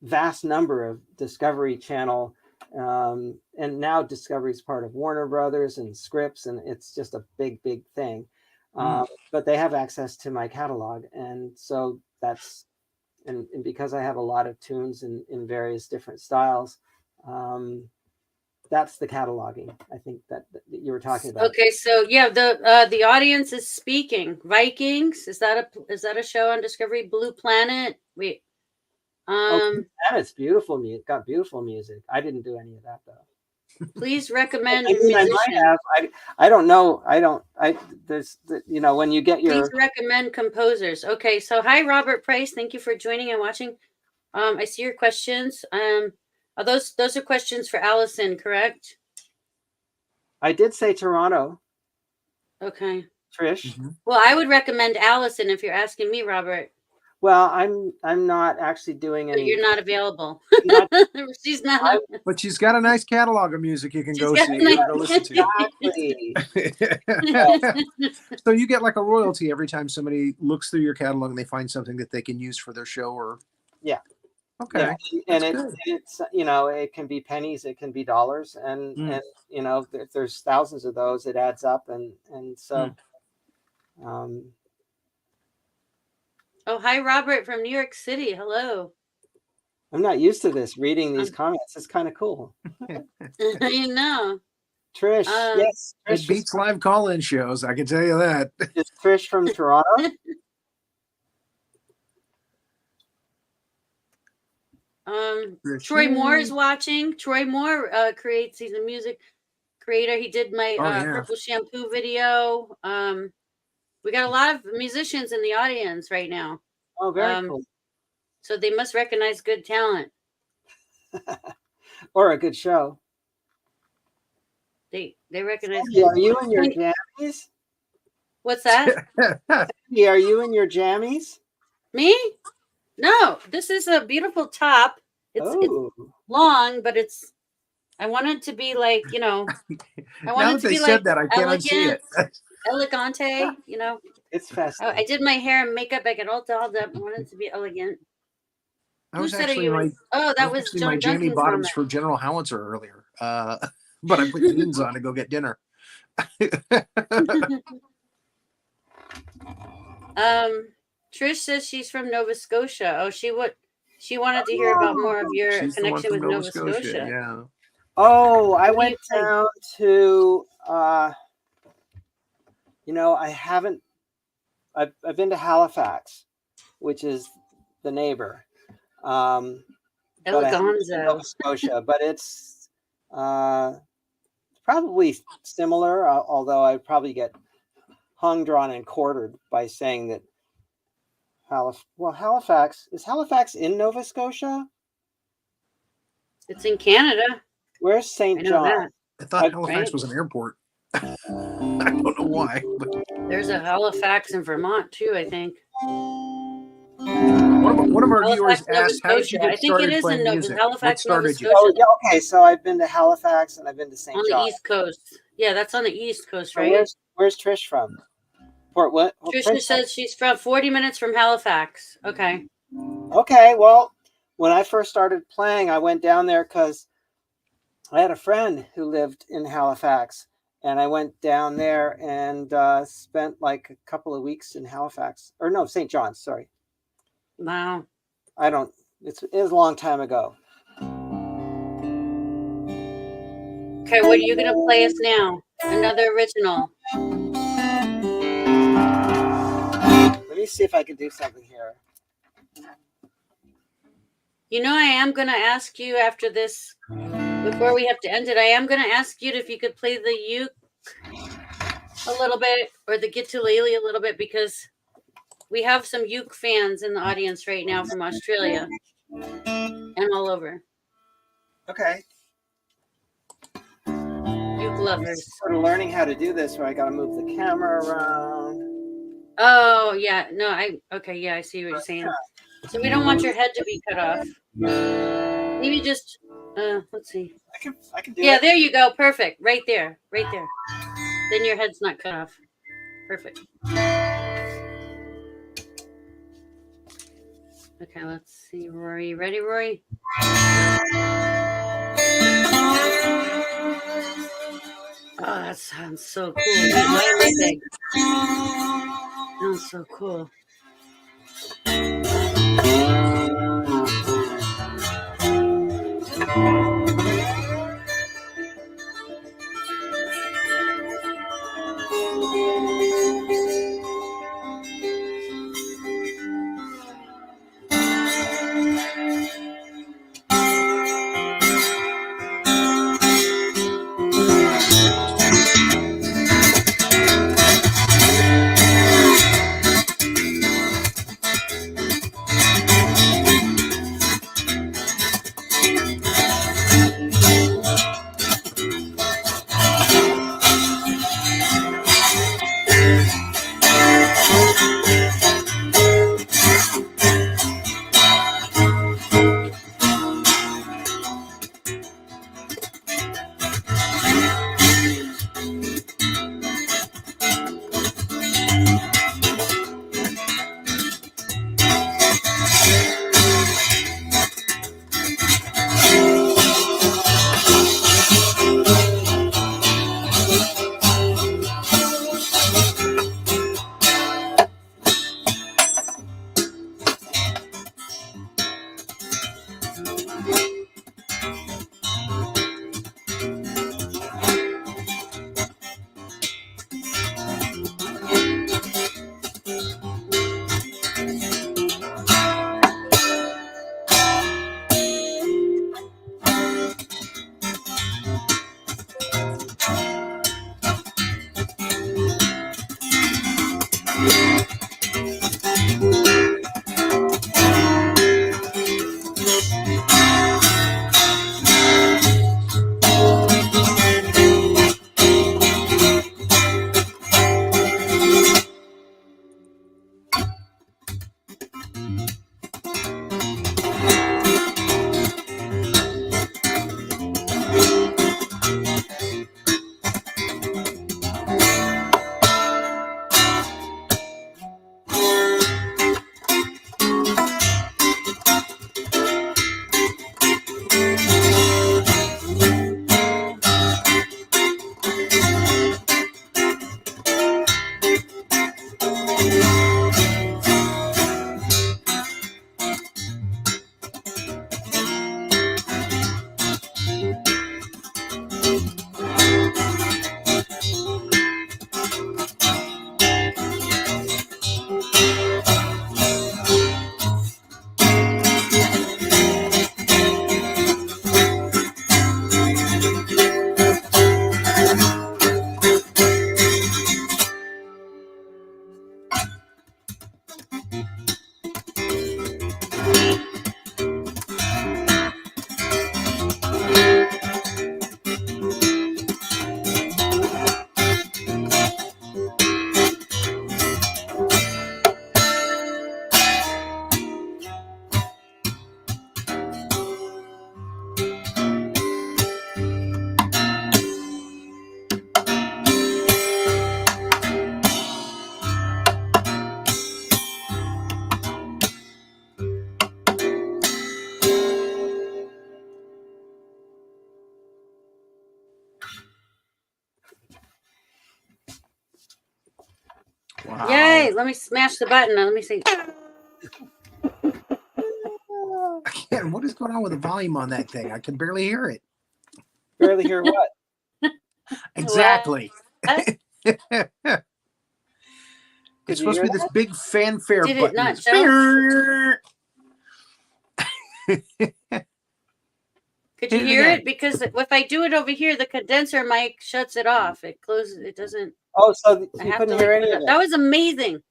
vast number of Discovery Channel, and now Discovery is part of Warner Brothers and Scripps, and it's just a big thing. But they have access to my catalog, and so that's and because I have a lot of tunes in various different styles, that's the cataloging, I think, that you were talking about. Okay, so yeah, the audience is speaking. Vikings, is that a show on Discovery? Blue Planet. Wait. It's beautiful music. Got beautiful music. I didn't do any of that though. Please recommend I mean, I might have. I don't know. There's when you get your. Please recommend composers. Okay, so hi Robert Price. Thank you for joining and watching. I see your questions. Those are questions for Allison, correct? I did say Toronto. Okay. Trish. Well, I would recommend Allison if you're asking me, Robert. Well, I'm not actually doing any. But you're not available. She's not. But she's got a nice catalog of music you can go see. Go listen to. Exactly. So you get like a royalty every time somebody looks through your catalog and they find something that they can use for their show, or yeah. Okay. Yeah. And it's it can be pennies, it can be dollars, and if there's thousands of those, it adds up, and so. Oh, hi, Robert from New York City. Hello. I'm not used to this, reading these comments. It's kind of cool. I know. Trish, yes. Trish It beats live call-in shows, I can tell you that. Is Trish from Toronto? Troy Moore is watching. Troy Moore he's a music creator. He did my purple shampoo video. We got a lot of musicians in the audience right now. Oh, very cool. So they must recognize good talent. Or a good show. They recognize. Are you in your jammies? What's that? Are you in your jammies? Me? No, this is a beautiful top. It's long, but I want it to be like, I want it to be like that, I can't unsee it. Elegante, It's festive. I did my hair and makeup. I got all dolled up. I wanted it to be elegant. Who said it? That was John my Jamie Duncan's bottoms comment. for General Howitzer earlier. But I put jeans on to go get dinner. Trish says she's from Nova Scotia. Oh, she wanted to hear about more of your connection with Nova Scotia. Yeah. Oh, I went down to I haven't I've been to Halifax, which is the neighbor. Eleganza. Nova Scotia, but it's probably similar, although I'd probably get hung, drawn, and quartered by saying that Halifax in Nova Scotia? It's in Canada. Where's St. John? I thought Halifax was an airport. I don't know why. But... There's a Halifax in Vermont too, I think. One of our Halifax, viewers Nova asked, "How did you Scotia. I get think it started is in playing Nova music? What Halifax, Nova started you?" Scotia. Oh, yeah, okay. So I've been to Halifax and I've been to St. On the John. East Coast. Yeah, that's on the East Coast, So right? where's Trish from? Port what? Oh, Trisha Prince. says she's from 40 minutes from Halifax. Okay. Okay, well, when I first started playing, I went down there because I had a friend who lived in Halifax, and I went down there and spent like a couple of weeks in Halifax, or no, St. John's. Sorry, Wow. I don't. It was a long time ago. Okay, what are you going to play us now? Another original. Let me see if I can do something here. You know, I am going to ask you after this, before we have to end it, I am going to ask you if you could play the uke a little bit or the ukulele a little bit, because we have some uke fans in the audience right now from Australia and all over. Okay. Uke lovers. Sort of learning how to do this, where I got to move the camera around. Oh, yeah. No, okay, yeah, I see what you're saying. So we don't want your head to be cut off. Maybe just, let's see. I can do Yeah, it. there you go. Perfect. Right there. Right there. Then your head's not cut off. Perfect. Okay, let's see. Rory, you ready, Rory? Oh, that sounds so cool. Wait, why am I big? Sounds so cool. Wow. Yay! Let me smash the button. Let me see. Again, what is going on with the volume on that thing? I can barely hear it. Barely hear what? Exactly. What? It's you supposed to hear be this big fanfare Did it button. not that's- Could Hit you it hear again. it? Because if I do it over here, the condenser mic shuts it off. It closes. It doesn't. Oh, so I you have couldn't to hear like, any put of it. it. That was amazing.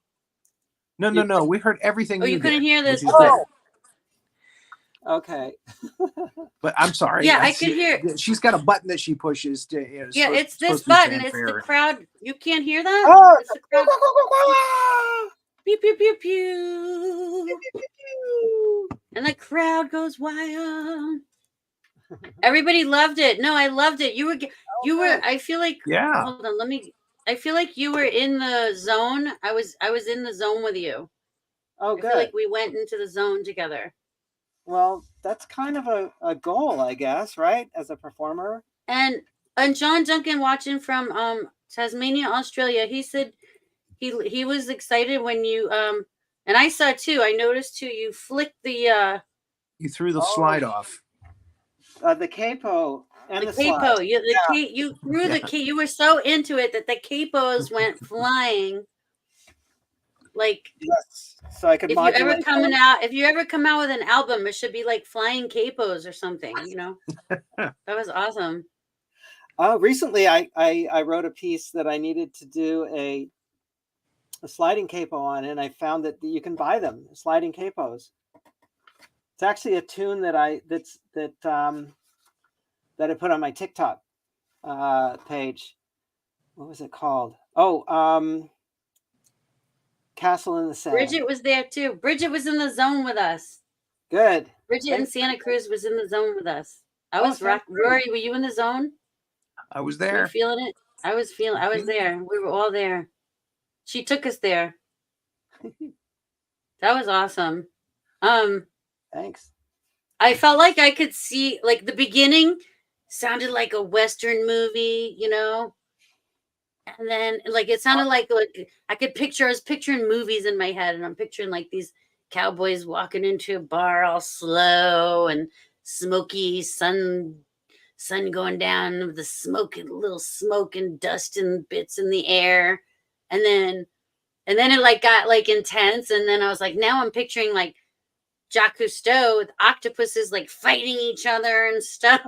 No. We heard everything Oh, you couldn't did, hear which this? is Okay. good. Okay. But I'm sorry. Yeah, I could hear. She's got a button that she pushes to. Yeah, it's this supposed to be button. It's the fanfare. crowd. You can't hear that? Oh! It's the crowd. Pew, pew, pew, pew. And the crowd goes wild. Everybody loved it. No, I loved it. You were, I feel like, Yeah. hold on, I feel like you were in the zone. I was in the zone with you. Oh, I feel good. like we went into the zone together. Well, that's kind of a goal, I guess, right? As a performer. And John Duncan watching from Tasmania, Australia, he said he was excited when you and I saw too. I noticed too. You flicked the You threw the slide off. The capo and the slide. capo. You threw the capo. You were so into it that the capos went flying. Like Yes. So I could if you ever modulate. if you ever come out with an album, it should be like flying capos or something. You know, that was awesome. Recently, I wrote a piece that I needed to do a sliding capo on, and I found that you can buy them, sliding capos. It's actually a tune that I put on my TikTok page. What was it called? Oh, Castle in the Sand. Bridget was there too. Bridget was in the zone with us. Good. Bridget in Santa Cruz was in the zone with us. I was Rory, were you in the zone? I was Were you there. feeling it? I was there. We were all there. She took us there. That was awesome. Thanks. I felt like I could see, like, the beginning sounded like a Western movie, you know? And then, like, it sounded like I was picturing movies in my head, and I'm picturing, like, these cowboys walking into a bar all slow and smoky sun going down with the little smoke and dust and bits in the air. And then it, like, got, like, intense. And then I was like, now I'm picturing, like, Jacques Cousteau with octopuses like fighting each other and stuff.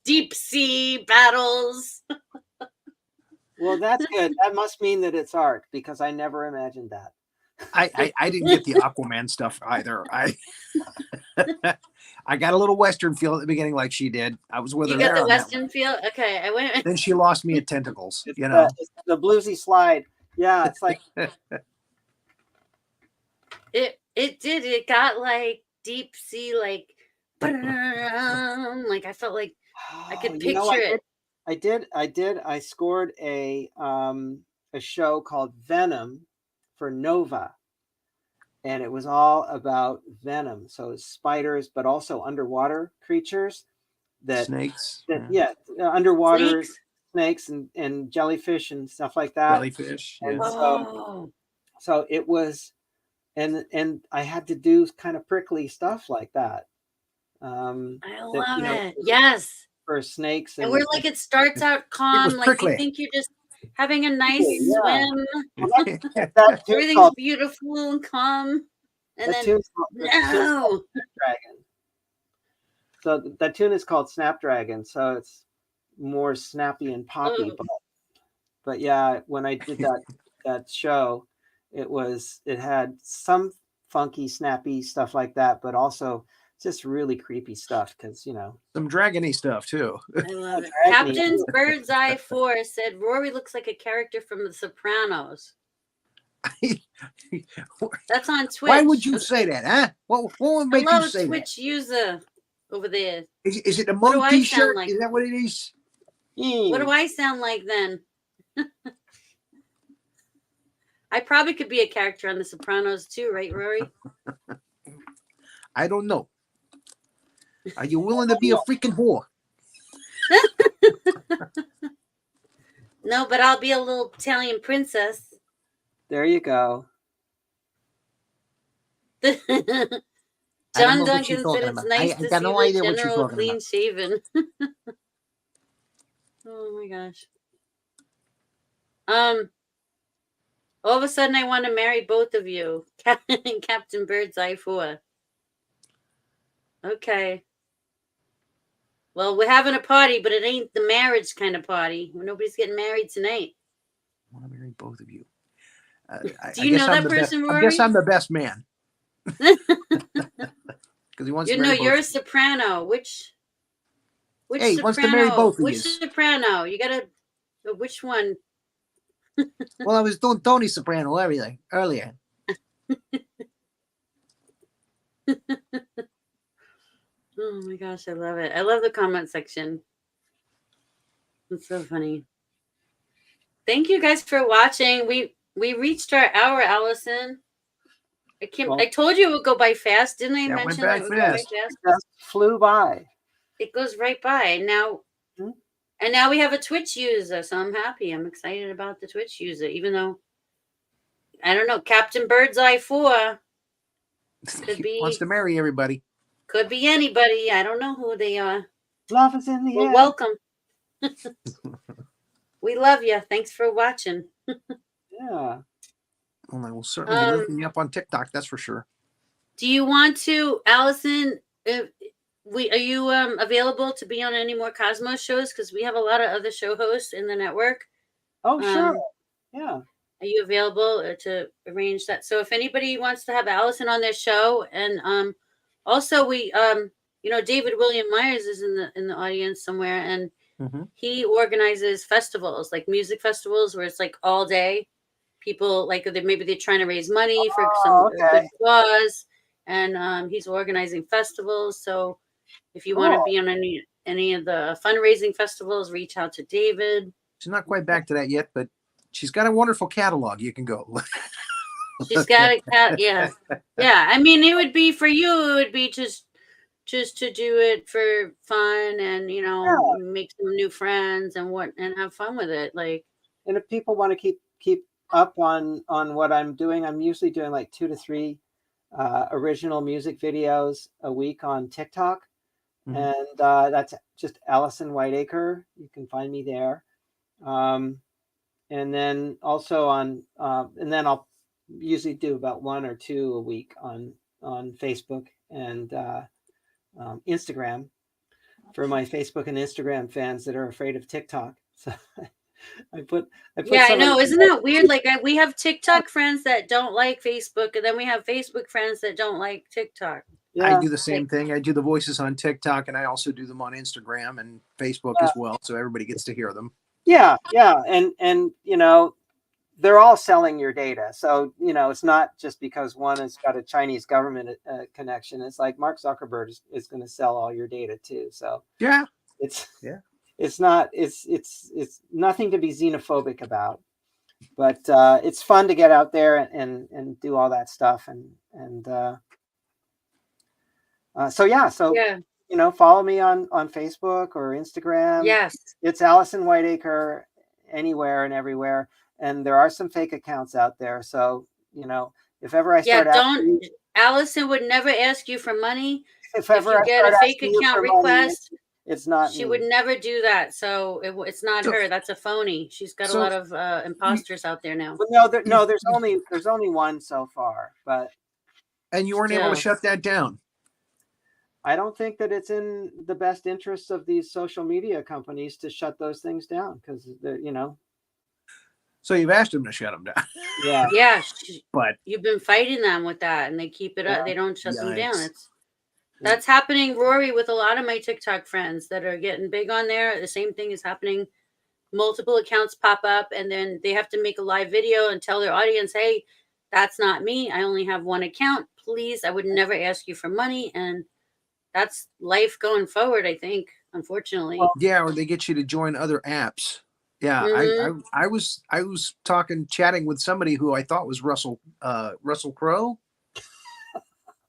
Deep sea battles. Well, that's good. That must mean that it's art, because I never imagined that. I didn't get the Aquaman stuff either. I got a little Western feel at the beginning, like she did. I was with her. You got there the on that Western one. feel? Okay, I went. Then she lost me at tentacles. It's You know, it's the bluesy slide. Yeah, it's like It did. It got like deep sea, like I felt like I could picture it. I did. I scored a show called Venom for Nova, and it was all about venom. So it's spiders, but also underwater creatures snakes. Underwater snakes and jellyfish and stuff like that. Jellyfish. And Oh. so it was, and I had to do kind of prickly stuff like that. I love it. Yes. For snakes, And we're like, it starts out calm, like prickly. you think you're just having a nice swim. that Everything's beautiful and calm. And then Snapdragon. So that tune is called Snapdragon. So it's more snappy and poppy. But yeah, when I did that show, it had some funky, snappy stuff like that, but also just really creepy stuff, because some dragony stuff too. I love it. Captain's Bird's Eye 4 said Rory looks like a character from The Sopranos. That's on Twitch. Why would you say that, huh? What would make you say Twitch that? user over there. Is it a monk T-shirt? Like? Is that what it is? What do I sound like then? I probably could be a character on The Sopranos too, right, Rory? I don't know. Are you willing to be a freaking whore? No, but I'll be a little Italian princess. There you go. I don't John know what she's Duncan said talking it's about. nice I to got see no the idea what she's general talking clean about. shaven. Oh my gosh. All of a sudden I want to marry both of you. Captain Birdseye 4. Okay. Well, we're having a party, but it ain't the marriage kind of party. Nobody's getting married tonight. I want to marry both of you. Do you know that person, I guess Rory? I'm the best man because he wants to marry both You're of a you. soprano. Which Hey, he wants to marry soprano? both of Which you. soprano? You gotta. Which one? Well, I was doing Tony Soprano earlier. Oh my gosh, I love it. I love the comment section. It's so funny. Thank you guys for watching. We reached our hour, Allison. Well, I told you it would go by fast, didn't I That went mention by that it would go by fast. fast? it just flew by. It goes right by. Now Hmm? and now we have a Twitch user, so I'm happy. I'm excited about the Twitch user, even though I don't know, Captain Birdseye 4 could He wants be to marry everybody. anybody. I don't know who they are. Love is in the Well, air. welcome. We love you. Thanks for watching. Yeah. Well, I will certainly be linking you up on TikTok. That's for sure. Do you want to, Allison? Are you available to be on any more Cosmos shows? Because we have a lot of other show hosts in the network. Oh, sure. Yeah. Are you available to arrange that? So if anybody wants to have Allison on their show, and also we David William Myers is in the audience somewhere, and he organizes festivals like music festivals where it's like all day. People like maybe they're trying to raise money for some good cause, and he's organizing festivals. So if you want to be on any of the fundraising festivals, reach out to David. She's not quite back to that yet, but she's got a wonderful catalog. You can go. She's got a cat. Yeah. I mean, it would be for you. It would be just to do it for fun and make some new friends and have fun with it. Like, and if people want to keep up on what I'm doing, I'm usually doing like 2 to 3 original music videos a week on TikTok, and that's just Allison Whiteacre. You can find me there. And then also and then I'll usually do about 1 or 2 a week on Facebook and Instagram for my Facebook and Instagram fans that are afraid of TikTok. So I put I know. Isn't that weird? Like we have TikTok friends that don't like Facebook, and then we have Facebook friends that don't like TikTok. I do the same thing. I do the voices on TikTok, and I also do them on Instagram and Facebook as well, so everybody gets to hear them. Yeah, and they're all selling your data. So it's not just because one has got a Chinese government connection. It's like Mark Zuckerberg is going to sell all your data too. So it's nothing to be xenophobic about, but it's fun to get out there and do all that stuff follow me on Facebook or Instagram. Yes, it's Allison Whiteacre anywhere and everywhere, and there are some fake accounts out there. So if ever I start Allison would never ask you for money. If ever you get a fake account request, it's not she me. would never do that. So it's not her. That's a phony. She's got a lot of imposters out there now. Well, there's only one so far, but and you weren't able to shut that down. I don't think that it's in the best interests of these social media companies to shut those things down because So you've asked them to shut them down. Yeah. But you've been fighting them with that, and they keep it up. They don't shut them down. That's happening, Rory, with a lot of my TikTok friends that are getting big on there. The same thing is happening. Multiple accounts pop up, and then they have to make a live video and tell their audience, "Hey, that's not me. I only have one account. Please, I would never ask you for money." And that's life going forward, I think, unfortunately. Or they get you to join other apps. Yeah, I was chatting with somebody who I thought was Russell Crowe.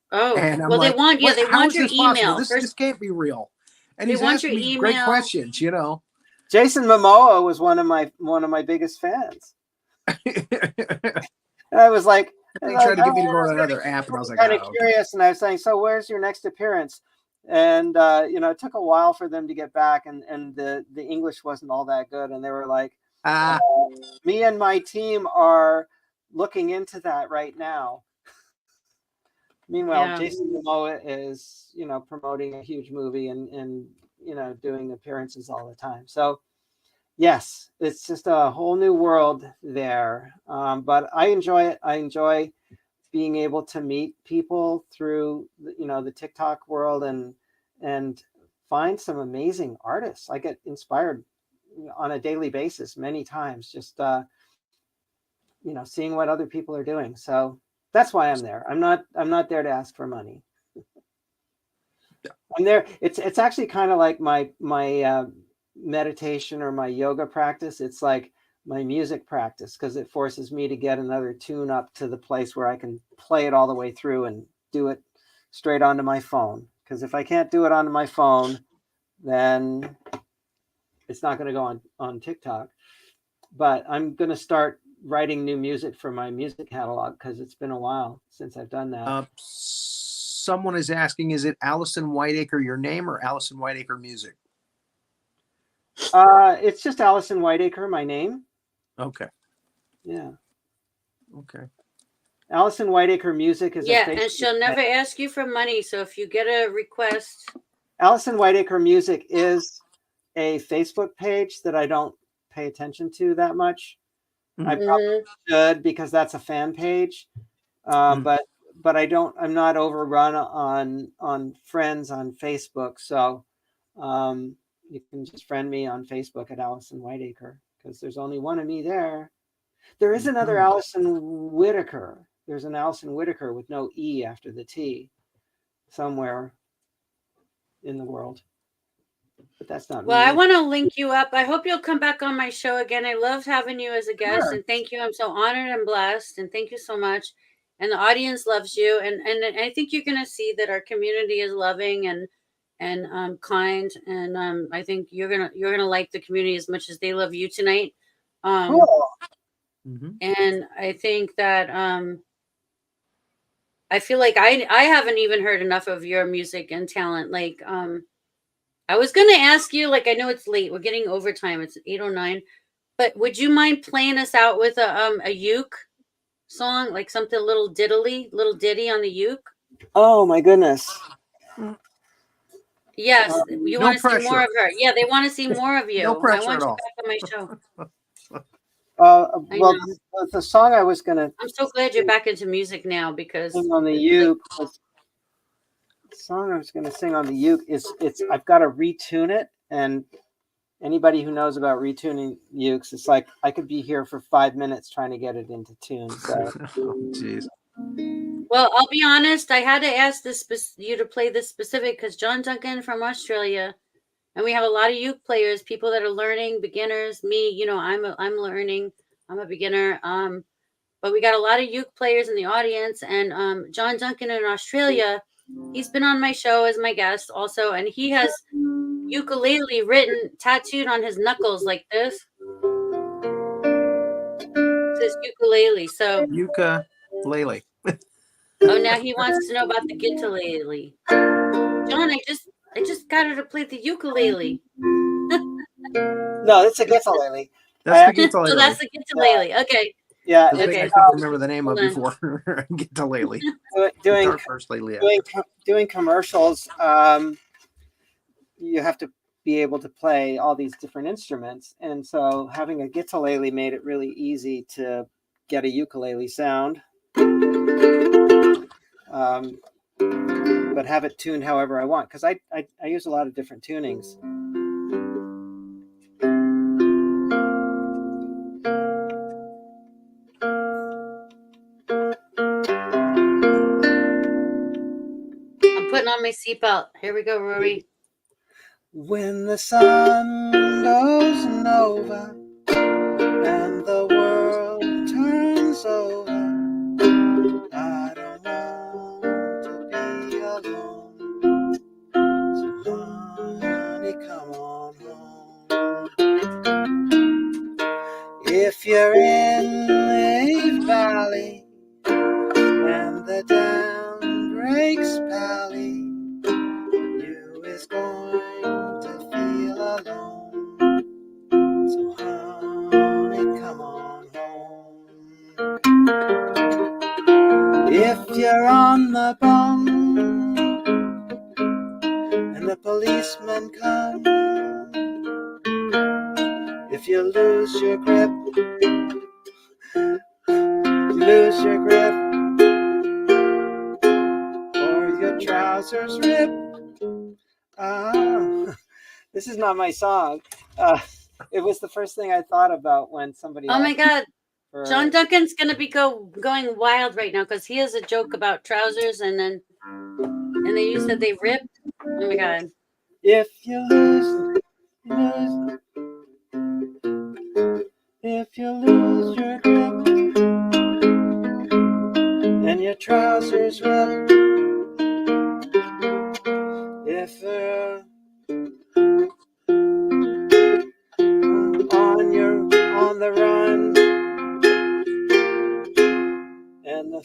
Oh, and I'm well, like, they want they want your email. This can't be real. And they he's want asking your me email. great questions, Jason Momoa was one of my biggest fans. And I was like, They tried to get me to go to another app, and I was like, kind of oh, curious, and I was saying, so where's your next appearance? And it took a while for them to get back, and the English wasn't all that good, and they were like, me and my team are looking into that right now. Meanwhile, Jason Momoa is, promoting a huge movie and doing appearances all the time. So yes, it's just a whole new world there. But I enjoy it. I enjoy being able to meet people through, the TikTok world and find some amazing artists. I get inspired on a daily basis many times, just, seeing what other people are doing. So that's why I'm there. I'm not there to ask for money. I'm there. It's actually kind of like my meditation or my yoga practice. It's like my music practice, because it forces me to get another tune up to the place where I can play it all the way through and do it straight onto my phone. Because if I can't do it onto my phone, then it's not going to go on TikTok. But I'm going to start writing new music for my music catalog, because it's been a while since I've done that. Someone is asking, is it Allison Whiteacre your name or Allison Whiteacre music? It's just Allison Whiteacre, my name. Okay. Yeah. Okay. Allison Whiteacre Music is and she'll never ask you for money. So if you get a request, Allison Whiteacre Music is a Facebook page that I don't pay attention to that much. I probably should, because that's a fan page. But I'm not overrun on friends on Facebook. So you can just friend me on Facebook at Allison Whiteacre, because there's only one of me there. There is another Allison Whitaker. There's an Allison Whitaker with no E after the T somewhere in the world. But that's not well, me. I want to link you up. I hope you'll come back on my show again. I loved having you as a guest, and thank you. I'm so honored and blessed, and thank you so much. And the audience loves you, and I think you're going to see that our community is loving and kind, and I think you're gonna like the community as much as they love you tonight. Cool. And I think that I feel like I haven't even heard enough of your music and talent. Like I was gonna ask you, like, I know it's late, we're getting overtime, it's 8:09, but would you mind playing us out with a uke song, like something little ditty on the uke? Oh my goodness. Yes, you want to see more of her. Yeah, they want to see more of you. No pressure I want at you all. back on my show. Well, the song I was gonna I'm so glad you're back into music now, because sing on the uke. The song I was gonna sing on the uke is I've got to retune it, and anybody who knows about retuning ukes, it's like I could be here for 5 minutes trying to get it into tune. So, jeez. Well, I'll be honest. I had to ask you to play this specific because John Duncan from Australia, and we have a lot of uke players, people that are learning, beginners. Me, I'm learning. I'm a beginner. But we got a lot of uke players in the audience, and John Duncan in Australia, he's been on my show as my guest also, and he has ukulele tattooed on his knuckles like this. It says ukulele. So ukulele. Oh, now he wants to know about the guitar-lele. John, I just got her to play the ukulele. No, it's a guitar-lele. That's the guitar-lele. So that's the guitar-lele. Okay. Yeah. Okay. I couldn't remember the name of before. Guitar-lele. Doing commercials, you have to be able to play all these different instruments, and so having a guitar-lele made it really easy to get a ukulele sound. But have it tuned however I want, because I use a lot of different tunings. I'm putting on my seatbelt. Here we go, Rory. When the sun goes over and the world turns over, I don't want to be alone. So honey, come on home. If you're on the bum and the policeman come, if you lose your grip, lose your grip, or your trousers rip. This is not my song. It was the first thing I thought about when somebody. Oh my God. For... John Duncan's going to be going wild right now because he has a joke about trousers and you said they ripped. Oh my God. If you lose, if you lose your grip and your trousers rip, if on the run, and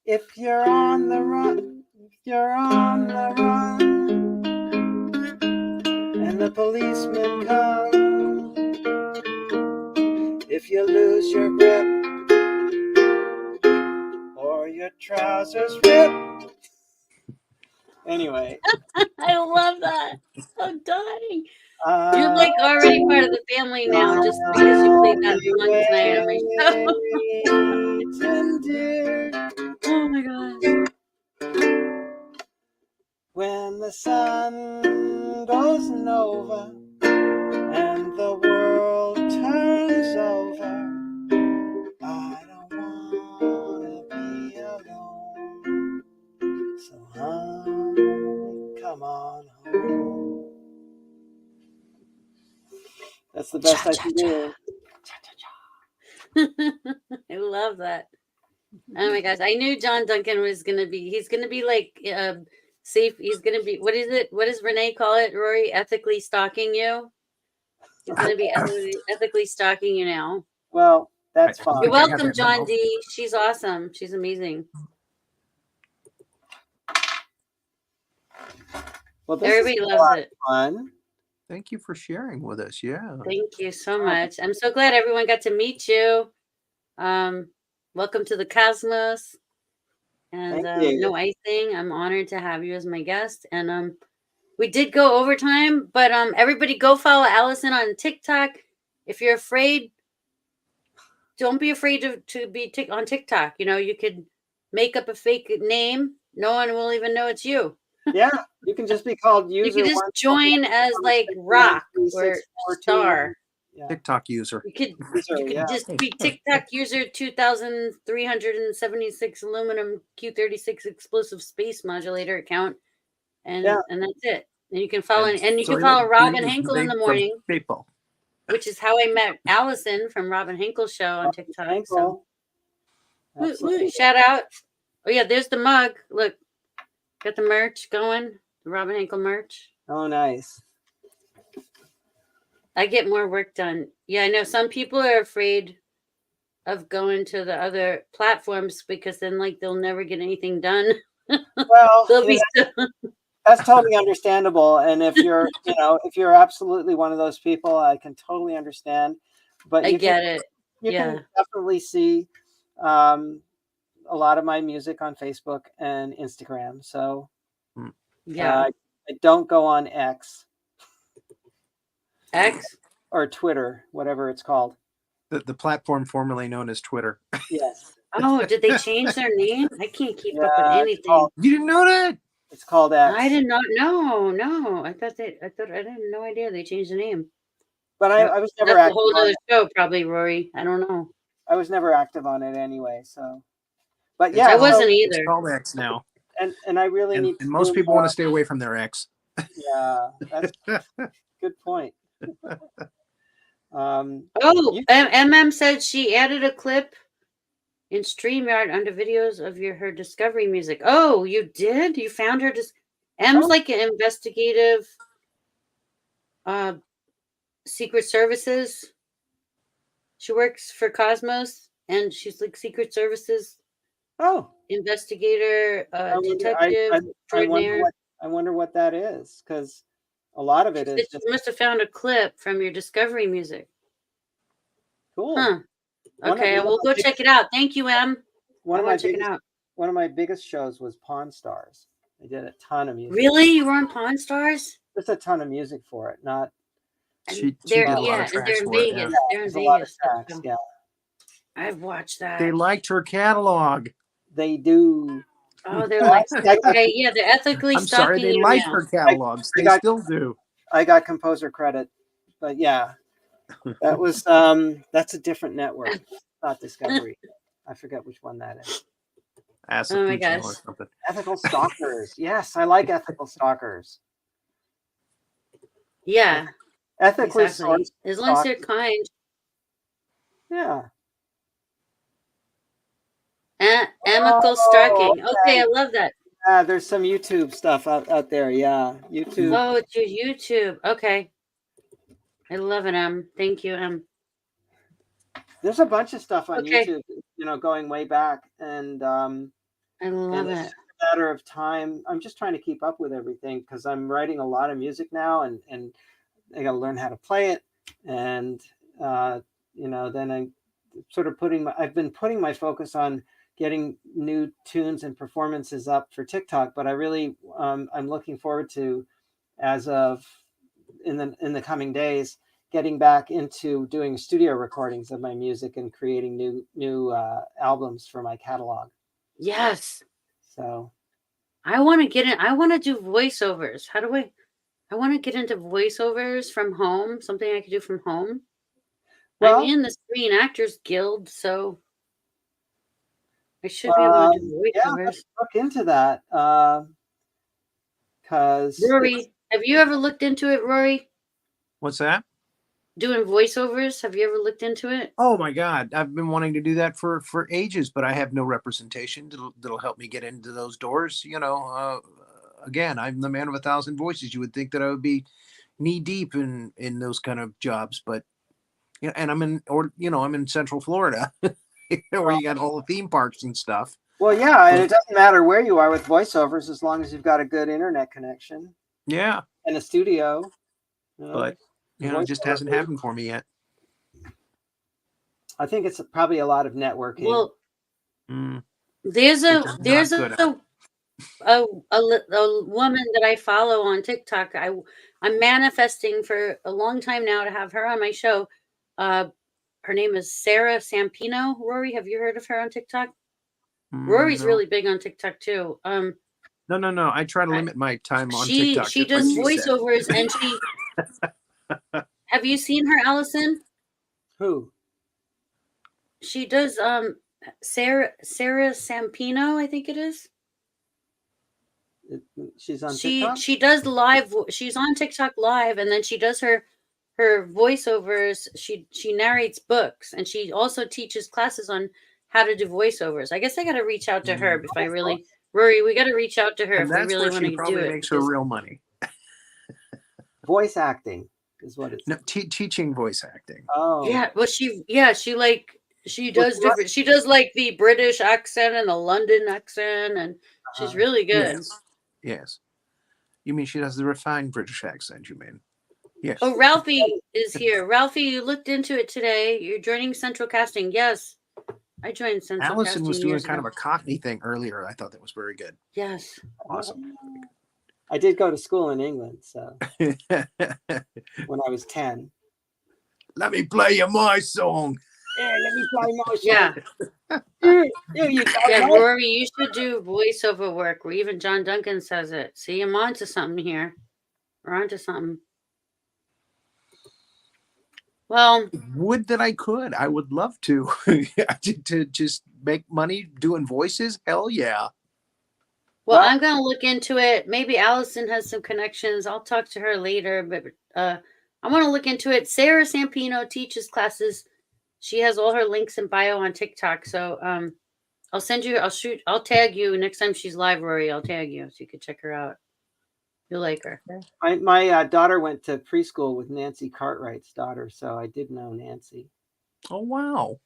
if you're on the run, if you're on the run, and the policeman comes, if you lose your grip or your trousers rip. Anyway, I love that. I'm dying. You're like already part of the family now, just because you played that song tonight on my show. Oh my God. When the sun goes nova and the world turns over, I don't wanna be alone. So honey, come on home. That's the best I can do. I love that. Oh my gosh. I knew John Duncan was gonna be, he's gonna be like safe, he's gonna be, what is it? What does Renee call it, Rory? Ethically stalking you? He's gonna be ethically stalking you now. Well, that's fine. You're welcome, John D. She's awesome. She's amazing. Well, this everybody loves it. Fun. Thank you for sharing with us. Yeah. Thank you so much. I'm so glad everyone got to meet you. Welcome to the cosmos. And no icing. I'm honored to have you as my guest. And we did go overtime, but everybody go follow Allison on TikTok. If you're afraid, don't be afraid to be on TikTok. You know, you could make up a fake name. No one will even know it's you. Yeah, you can just be called user. You can just join as like Rock or Star. Yeah. TikTok user. You could just be TikTok user 2376 aluminum Q36 explosive space modulator account, and that's it. And you can follow and you can follow Robin Henkel in the morning, people. Which is how I met Allison from Robin Henkel's show on TikTok. So, shout out! Oh yeah, there's the mug. Look, got the merch going. The Robin Henkel merch. Oh, nice. I get more work done. Yeah, I know some people are afraid of going to the other platforms because then like they'll never get anything done. Well, that's totally understandable. And if you're, if you're absolutely one of those people, I can totally understand. But I get it. You can definitely see a lot of my music on Facebook and Instagram. So I don't go on X. Or Twitter, whatever it's called. The platform formerly known as Twitter. Yes. Oh, did they change their name? I can't keep up with anything. You didn't know that? It's called X. I did not know. No, I had no idea they changed the name. But I was never active. That's a whole other show, probably, Rory. I don't know. I was never active on it anyway. So, but I wasn't either. It's called X now. And I really need. And most people want to stay away from their ex. Yeah, that's good point. MM said she added a clip in StreamYard under videos of her discovery music. Oh, you did? You found her? M's like an investigative Secret Services. She works for Cosmos, and she's like Secret Services. Investigator, detective. I wonder what that is, because a lot of it is. You must have found a clip from your discovery music. Cool. Huh. Okay, we'll go check it out. Thank you, Em. One I of my want to check it biggest out. one of my biggest shows was Pawn Stars. I did a ton of music. Really? You were on Pawn Stars? Just a ton of music for it. Not She They're did a lot of and tracks they're in for it. Vegas. Yeah. They're in there's a lot of Vegas. tracks. Yeah, I've watched that. They liked her catalog. they do. Oh, they're like okay, yeah, they're ethically I'm sorry, stalking they you liked now. her catalogs. They still do. I got composer credit, but yeah, that was that's a different network, not Discovery. I forget which one that is. Oh my Acid gosh. or something. Ethical Stalkers. Yes, I like Ethical Stalkers. Yeah, Ethically exactly. sourced. As long as they're kind. Yeah. Amicable stalking. Okay, I love that. There's some YouTube stuff out there. Yeah, YouTube. Oh, it's your YouTube. Okay. I love it, Thank you, There's a bunch of stuff on Okay. YouTube, going way back, and I love it's it. just a matter of time. I'm just trying to keep up with everything because I'm writing a lot of music now, and I got to learn how to play it, and then I'm sort of I've been putting my focus on getting new tunes and performances up for TikTok, but I really I'm looking forward to, as of in the coming days, getting back into doing studio recordings of my music and creating new albums for my catalog. Yes. So I want to get in. I want to do voiceovers. How do I want to get into voiceovers from home, something I could do from home. Well, I'm in the Screen Actors Guild, so I should be able to do yeah, voiceovers. let's look into that. Because Rory, have you ever looked into it, Rory? What's that? Doing voiceovers? Have you ever looked into it? Oh my God, I've been wanting to do that for ages, but I have no representation that'll help me get into those doors. Again, I'm the man of 1,000 voices. You would think that I would be knee deep in those kind of jobs, but and I'm in Central Florida, where you got all the theme parks and stuff. Well, yeah, and it doesn't matter where you are with voiceovers as long as you've got a good internet connection. Yeah, and a studio. But it just hasn't happened for me yet. I think it's probably a lot of networking. Well, there's a woman that I follow on TikTok. I'm manifesting for a long time now to have her on my show. Her name is Sarah Sampino. Rory, have you heard of her on TikTok? Rory's really big on TikTok too. No. I try to limit my time on TikTok. She does voiceovers, and she. Have you seen her, Allison? Who? She does Sarah Sampino, I think it is. She's on TikTok? She does live. She's on TikTok live, and then she does her voiceovers. She narrates books, and she also teaches classes on how to do voiceovers. I guess I got to reach out to her if I really, Rory. We got to reach out to her if we really want to do it. Probably makes her real money. Voice acting is what it's. No, teaching voice acting. Oh, yeah. Well, she does different. She does like the British accent and the London accent, and she's really good. Yes. You mean she does the refined British accent? You mean? Yes. Oh, Ralphie is here. Ralphie, you looked into it today. You're joining Central Casting. Yes, I joined Central Allison Casting. was doing kind of a Cockney thing earlier. I thought that was very good. Yes. Awesome. I did go to school in England, so when I was 10. Let me play you my song. Yeah, let me play my song. Yeah, Rory, you should do voiceover work. Where even John Duncan says it. See, I'm onto something here. We're onto something. Well, would that I could. I would love to. to just make money doing voices. Hell yeah. Well, I'm going to look into it. Maybe Allison has some connections. I'll talk to her later, but I want to look into it. Sarah Sampino teaches classes. She has all her links in bio on TikTok. So I'll tag you next time she's live, Rory. I'll tag you so you can check her out. You'll like her. My daughter went to preschool with Nancy Cartwright's daughter, so I did know Nancy. Oh, wow.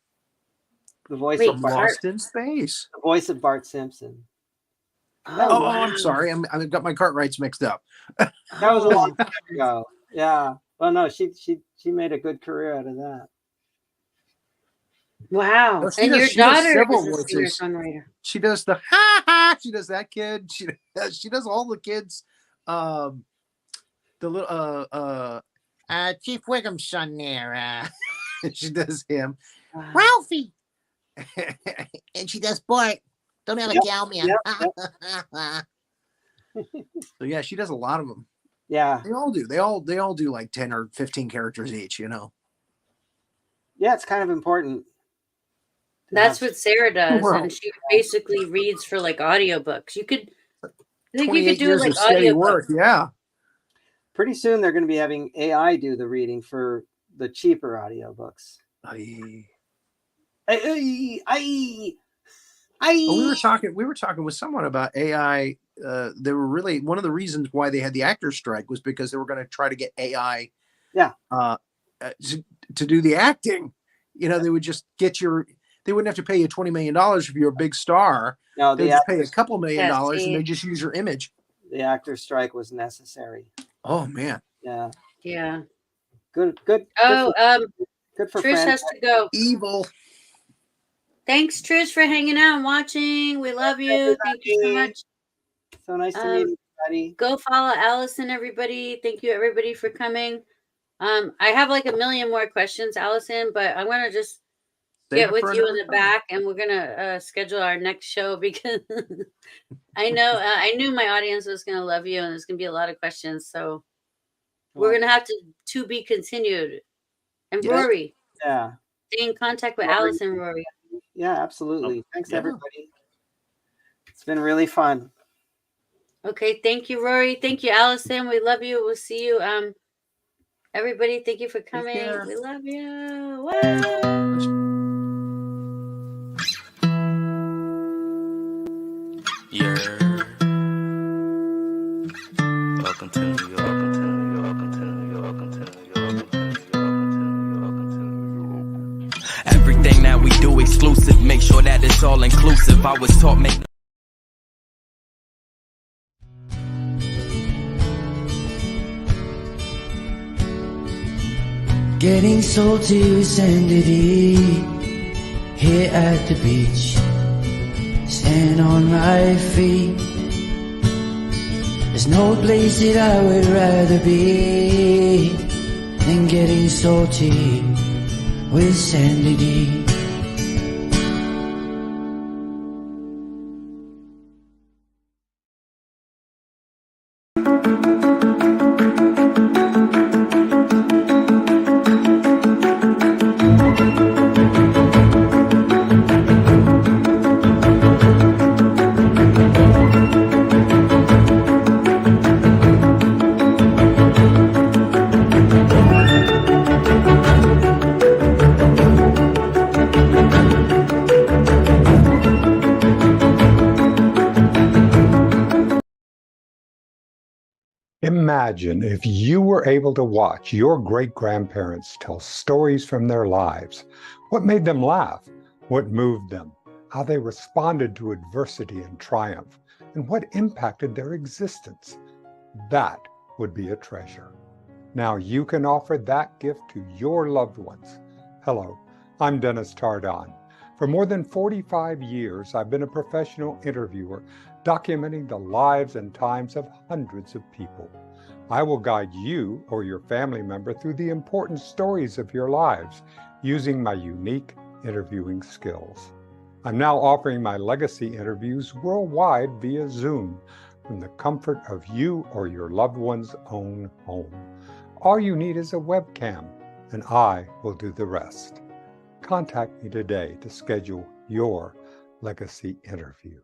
The voice of Lost in Space. The voice of Bart Simpson. Oh, wow. I'm sorry. I've got my Cartwrights mixed up. That was a long time ago. Yeah. Well, no, she made a good career out of that. Wow. Oh, she And does- your she does daughter several is a voices. singer-songwriter. She does the ha ha. She does that kid. She does all the kids. The little Chief Wiggum's son there, she does him. Wow. Ralphie. And she does Bart. Don't have a Yep, gal man. So yeah, she does a lot of them. Yeah. They all do. They all do like 10 or 15 characters each. You know. Yeah, it's kind of important. That's what Sarah does, Well- and she basically reads for like audiobooks. I think you 28 could do it years like of steady audiobooks. work. Yeah. Pretty soon they're going to be having AI do the reading for the cheaper audiobooks. Aye. I Well, we were talking with someone about AI. They were really one of the reasons why they had the actors strike was because they were going to try to get AI to do the acting. You know, they would just get they wouldn't have to pay you $20 million if you're a big star. No, They'd just pay a couple $1 million Yeah, and see. they just use your image. the actor strike was necessary. Oh man. Yeah. Yeah. Good. Oh, Good for Trish friends. has to go. Evil. Thanks, Trish, for hanging out and watching. We love you. Thank you so much. So nice to meet everybody. Go follow Allison, everybody. Thank you, everybody, for coming. I have like a million more questions, Allison, but I'm gonna just get with you in the back, and we're gonna schedule our next show because I know I knew my audience was gonna love you, and there's gonna be a lot of questions. So we're gonna have to be continued. And Yes. Rory, Yeah. stay in contact with Rory. Allison, Rory. Yeah, absolutely. Thanks, yeah. everybody. It's been really fun. Okay, thank you, Rory. Thank you, Allison. We love you. We'll see you. Everybody, thank you for coming. care. We love you. Wow. Yeah. Welcome to New York. Welcome to New York. Welcome to New York. Welcome to New York. Welcome to New York. Welcome to New York. Everything that we do exclusive. Make sure that it's all inclusive. I was taught make. Getting salty with Sandy here at the beach. Stand on my feet. There's no place that I would rather be than getting salty with Sandy D. Imagine if you were able to watch your great-grandparents tell stories from their lives. What made them laugh? What moved them? How they responded to adversity and triumph? And what impacted their existence? That would be a treasure. Now you can offer that gift to your loved ones. Hello, I'm Dennis Tardon. For more than 45 years, I've been a professional interviewer documenting the lives and times of hundreds of people. I will guide you or your family member through the important stories of your lives using my unique interviewing skills. I'm now offering my legacy interviews worldwide via Zoom from the comfort of you or your loved one's own home. All you need is a webcam, and I will do the rest. Contact me today to schedule your legacy interview.